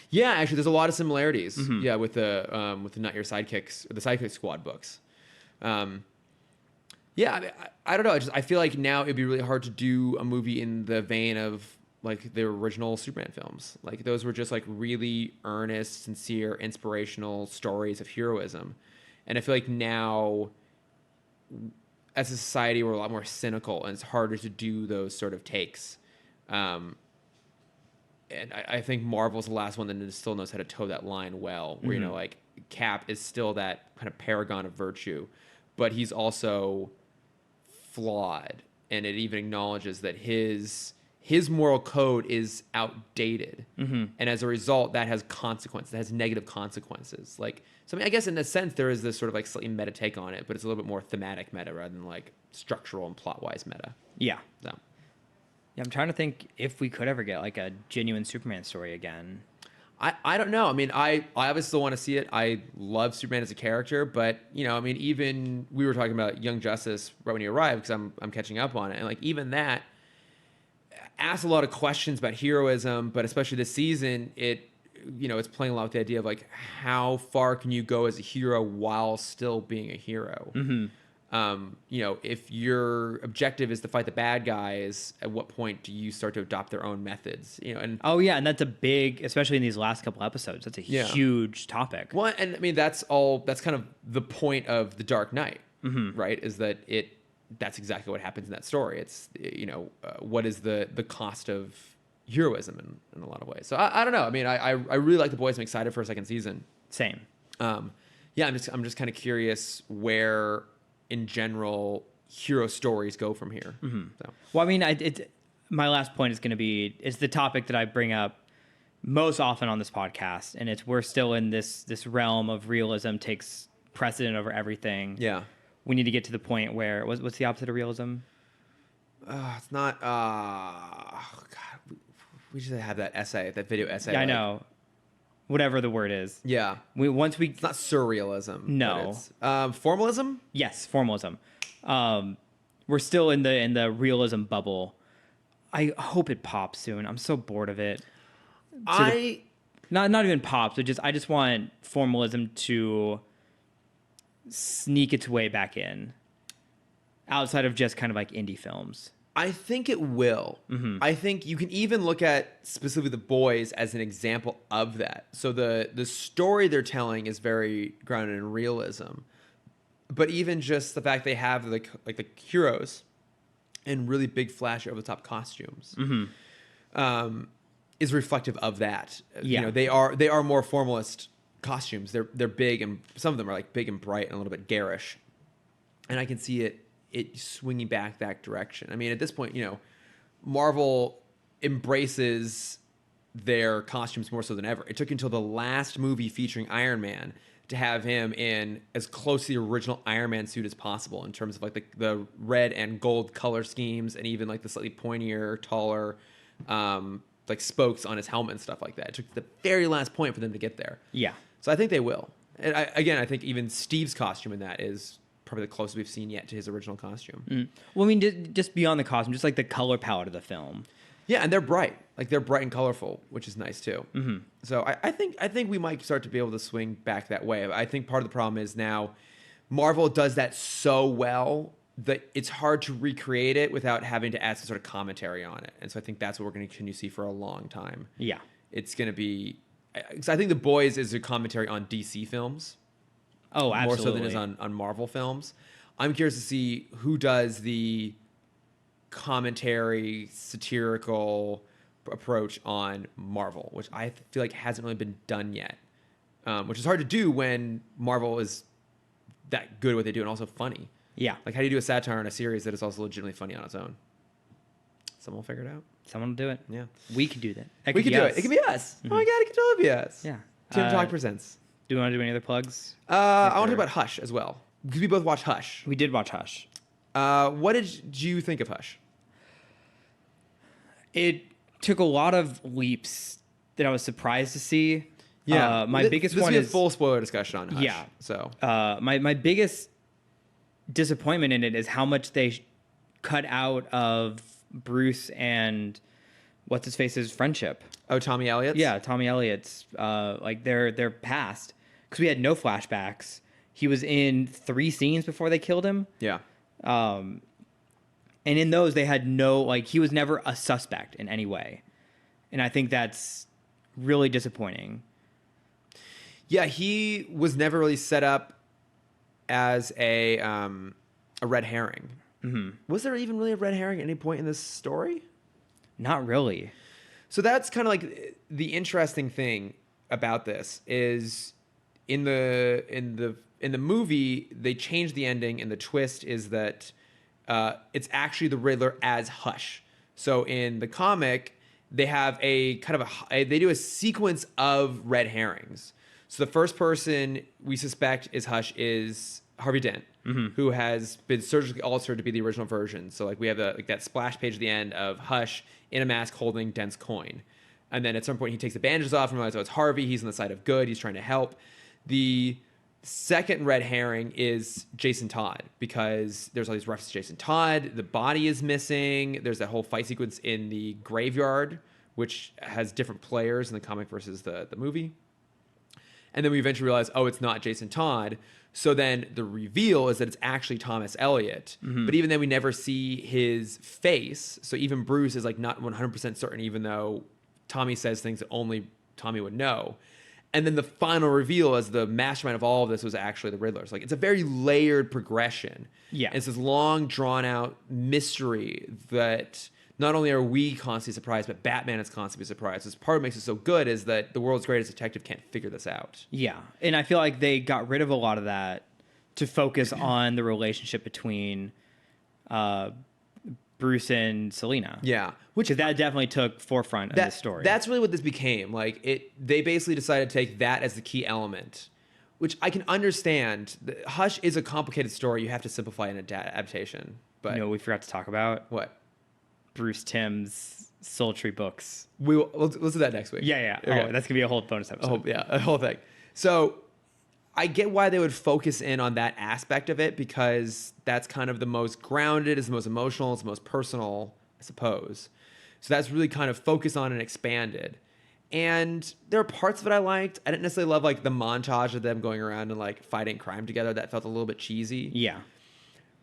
Yeah, actually, there's a lot of similarities. Yeah, with the Not Your Sidekicks, the Sidekick Squad books. Yeah, I mean, I don't know. I feel like now it'd be really hard to do a movie in the vein of like the original Superman films. Like, those were just like really earnest, sincere, inspirational stories of heroism. And I feel like now, as a society, we're a lot more cynical, and it's harder to do those sort of takes. And I think Marvel's the last one that still knows how to toe that line well, where, like, Cap is still that kind of paragon of virtue, but he's also flawed, and it even acknowledges that his moral code is outdated. And as a result, that has consequences, that has negative consequences. Like, so I mean, I guess in a sense, there is this sort of like slightly meta take on it, but it's a little bit more thematic meta rather than like structural and plot-wise meta. Yeah. So. Yeah, I'm trying to think if we could ever get like a genuine Superman story again. I don't know. I mean, I obviously still want to see it. I love Superman as a character, but, I mean, even we were talking about Young Justice right when he arrived, because I'm catching up on it, and like even that asks a lot of questions about heroism, but especially this season, it's playing a lot with the idea of like, how far can you go as a hero while still being a hero? If your objective is to fight the bad guys, at what point do you start to adopt their own methods? And and that's a big, especially in these last couple episodes, that's a huge topic. Well, and I mean, that's kind of the point of The Dark Knight, right? Is that that's exactly what happens in that story. It's, what is the cost of heroism in a lot of ways. So I don't know. I mean, I really like The Boys. I'm excited for a second season. Same. I'm just kind of curious where, in general, hero stories go from here. So. Well, I mean, my last point is going to be, it's the topic that I bring up most often on this podcast, and we're still in this realm of realism takes precedent over everything. Yeah. We need to get to the point where, what's the opposite of realism? It's not, God, we should have that video essay. Yeah, I know. Whatever the word is. Yeah. It's not surrealism. No. It's formalism? Yes, formalism. We're still in the realism bubble. I hope it pops soon. I'm so bored of it. Not even pops, but I just want formalism to sneak its way back in. Outside of just kind of like indie films. I think it will. I think you can even look at specifically The Boys as an example of that. So the story they're telling is very grounded in realism, but even just the fact they have the heroes in really big, flash, over the top costumes, is reflective of that. Yeah. You know, they are more formalist costumes. They're big, and some of them are like big and bright and a little bit garish. And I can see it swinging back that direction. I mean, at this point, you know, Marvel embraces their costumes more so than ever. It took until the last movie featuring Iron Man to have him in as close to the original Iron Man suit as possible in terms of like the red and gold color schemes, and even like the slightly pointier, taller, like spokes on his helmet and stuff like that. It took the very last point for them to get there. Yeah. So I think they will. And I think even Steve's costume in that is probably the closest we've seen yet to his original costume. Mm. Well, I mean, just beyond the costume, just like the color palette of the film. Yeah, and they're bright. Like, they're bright and colorful, which is nice too. Mm-hmm. So I think we might start to be able to swing back that way. I think part of the problem is now Marvel does that so well that it's hard to recreate it without having to add some sort of commentary on it. And so I think that's what we're going to continue to see for a long time. Yeah. It's going to be... Because I think The Boys is a commentary on DC films. Oh, absolutely. More so than it is on Marvel films. I'm curious to see who does the commentary, satirical approach on Marvel, which I feel like hasn't really been done yet. Which is hard to do when Marvel is that good at what they do and also funny. Yeah. Like, how do you do a satire on a series that is also legitimately funny on its own? Someone will figure it out. Someone will do it. Yeah. We can do that. We can do it. It can be us. Mm-hmm. Oh my God, it can totally be us. Yeah. Timm Talk presents. Do you want to do any other plugs? I want to talk about Hush as well. Because we both watched Hush. We did watch Hush. What did you think of Hush? It took a lot of leaps that I was surprised to see. Yeah. My biggest one is a full spoiler discussion on Hush. Yeah. So my biggest disappointment in it is how much they cut out of Bruce and what's his face's friendship. Oh, Tommy Elliott's? Yeah, Tommy Elliott's. Like their past, because we had no flashbacks. He was in 3 scenes before they killed him. Yeah. And in those, they had no, like, he was never a suspect in any way. And I think that's really disappointing. Yeah, he was never really set up as a red herring. Mm-hmm. Was there even really a red herring at any point in this story? Not really. So that's kind of like the interesting thing about this is in the movie, they changed the ending, and the twist is that it's actually the Riddler as Hush. So in the comic, they have they do a sequence of red herrings. So the first person we suspect is Hush is Harvey Dent, mm-hmm. who has been surgically altered to be the original version. So like we have that splash page at the end of Hush in a mask holding Dent's coin. And then at some point he takes the bandages off and realizes, oh, it's Harvey. He's on the side of good. He's trying to help. The second red herring is Jason Todd, because there's all these references to Jason Todd. The body is missing. There's that whole fight sequence in the graveyard, which has different players in the comic versus the movie. And then we eventually realize, oh, it's not Jason Todd. So then the reveal is that it's actually Thomas Elliot. Mm-hmm. But even then we never see his face. So even Bruce is like not 100% certain, even though Tommy says things that only Tommy would know. And then the final reveal as the mastermind of all of this was actually the Riddler. So like, it's a very layered progression. Yeah. And it's this long, drawn-out mystery that not only are we constantly surprised, but Batman is constantly surprised. This part of what makes it so good is that the world's greatest detective can't figure this out. Yeah. And I feel like they got rid of a lot of that to focus on the relationship between Bruce and Selina. Yeah. Which that definitely took forefront of the story. That's really what this became. Like they basically decided to take that as the key element, which I can understand. Hush is a complicated story. You have to simplify an adaptation. But you know, we forgot to talk about what? Bruce Timm's sultry books. Let's do that next week. Yeah. Okay. Oh, that's gonna be a whole bonus episode. A whole thing. So I get why they would focus in on that aspect of it, because that's kind of the most grounded, is the most emotional, it's the most personal, I suppose. So that's really kind of focused on and expanded. And there are parts of it I liked. I didn't necessarily love like the montage of them going around and like fighting crime together. That felt a little bit cheesy. Yeah.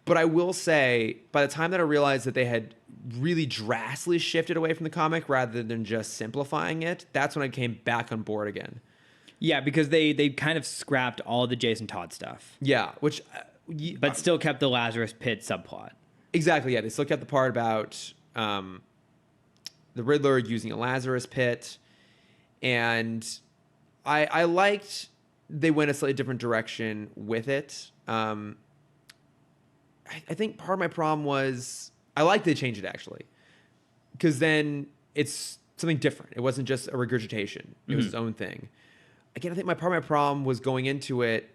But I will say, by the time that I realized that they had really drastically shifted away from the comic rather than just simplifying it, that's when I came back on board again. Yeah, because they kind of scrapped all the Jason Todd stuff. Yeah, which... but still kept the Lazarus Pit subplot. Exactly, yeah. They still kept the part about the Riddler using a Lazarus pit. And I liked they went a slightly different direction with it. I think part of my problem was I liked they changed it, actually. Because then it's something different. It wasn't just a regurgitation. It was its own thing. Again, I think part of my problem was going into it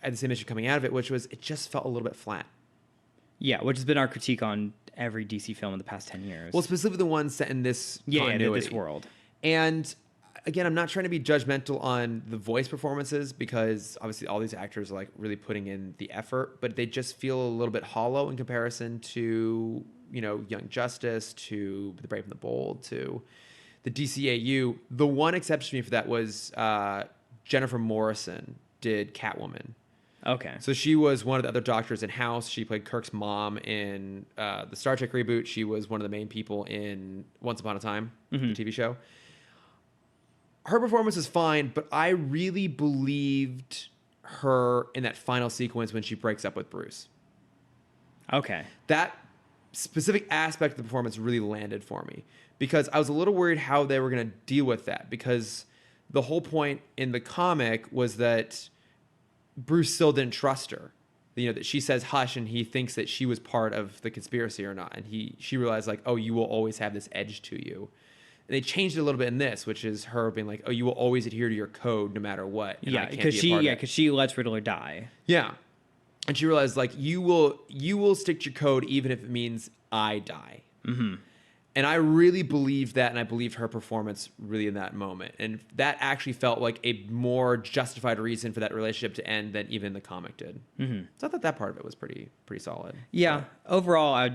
at the same issue coming out of it, which was it just felt a little bit flat. Yeah, which has been our critique on every DC film in the past 10 years. Well, specifically the ones set in this continuity. This world. And again, I'm not trying to be judgmental on the voice performances because obviously all these actors are like really putting in the effort, but they just feel a little bit hollow in comparison to, you know, Young Justice, to The Brave and the Bold, to the DCAU. The one exception to me for that was Jennifer Morrison did Catwoman. Okay. So she was one of the other doctors in House. She played Kirk's mom in the Star Trek reboot. She was one of the main people in Once Upon a Time, the TV show. Her performance is fine, but I really believed her in that final sequence when she breaks up with Bruce. Okay. That specific aspect of the performance really landed for me because I was a little worried how they were going to deal with that, because the whole point in the comic was that Bruce still didn't trust her. You know, that she says hush and he thinks that she was part of the conspiracy or not. And she realized like, oh, you will always have this edge to you. And they changed it a little bit in this, which is her being like, oh, you will always adhere to your code no matter what. Yeah, because she lets Riddler die. Yeah. And she realized like you will stick to your code even if it means I die. Mm-hmm. And I really believed that, and I believed her performance really in that moment. And that actually felt like a more justified reason for that relationship to end than even the comic did. Mm-hmm. So I thought that part of it was pretty solid. Yeah. But overall,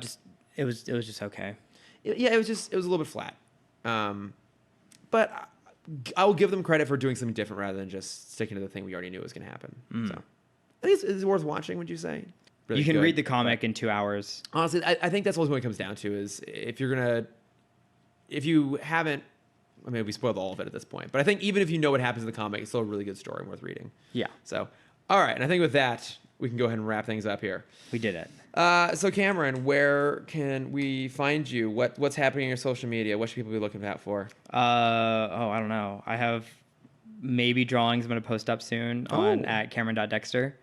it was just okay. Yeah, it was a little bit flat. But I will give them credit for doing something different rather than just sticking to the thing we already knew was going to happen. So I think it's worth watching. Would you say? Really you can read the comic in 2 hours. Honestly, I think that's what it comes down to is if you haven't, I mean, we spoiled all of it at this point, but I think even if you know what happens in the comic, it's still a really good story and worth reading. Yeah. So, all right. And I think with that, we can go ahead and wrap things up here. We did it. So Cameron, where can we find you? What's happening on your social media? What should people be looking out for? I don't know. I have maybe drawings I'm going to post up soon on at Cameron.Dexter.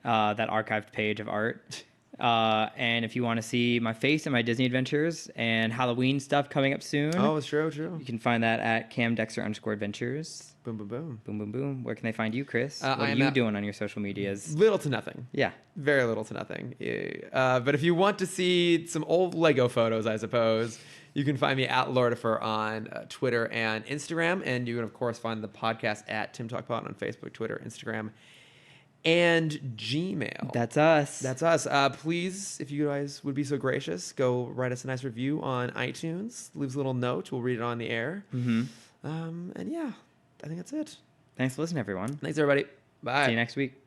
That archived page of art. And if you want to see my face and my Disney adventures and Halloween stuff coming up soon. Oh, it's true. You can find that at CamDexter_adventures. Boom, boom, boom. Boom, boom, boom. Where can they find you, Chris? What are you doing on your social medias? Little to nothing. Yeah. Very little to nothing. But if you want to see some old Lego photos, I suppose, you can find me at Lordifer on Twitter and Instagram. And you can, of course, find the podcast at Timm Talk Pod on Facebook, Twitter, Instagram, and Gmail. That's us. Please, if you guys would be so gracious, go write us a nice review on iTunes. Leave us a little note. We'll read it on the air. Mm-hmm. And yeah, I think that's it. Thanks for listening, everyone. Thanks, everybody. Bye. See you next week.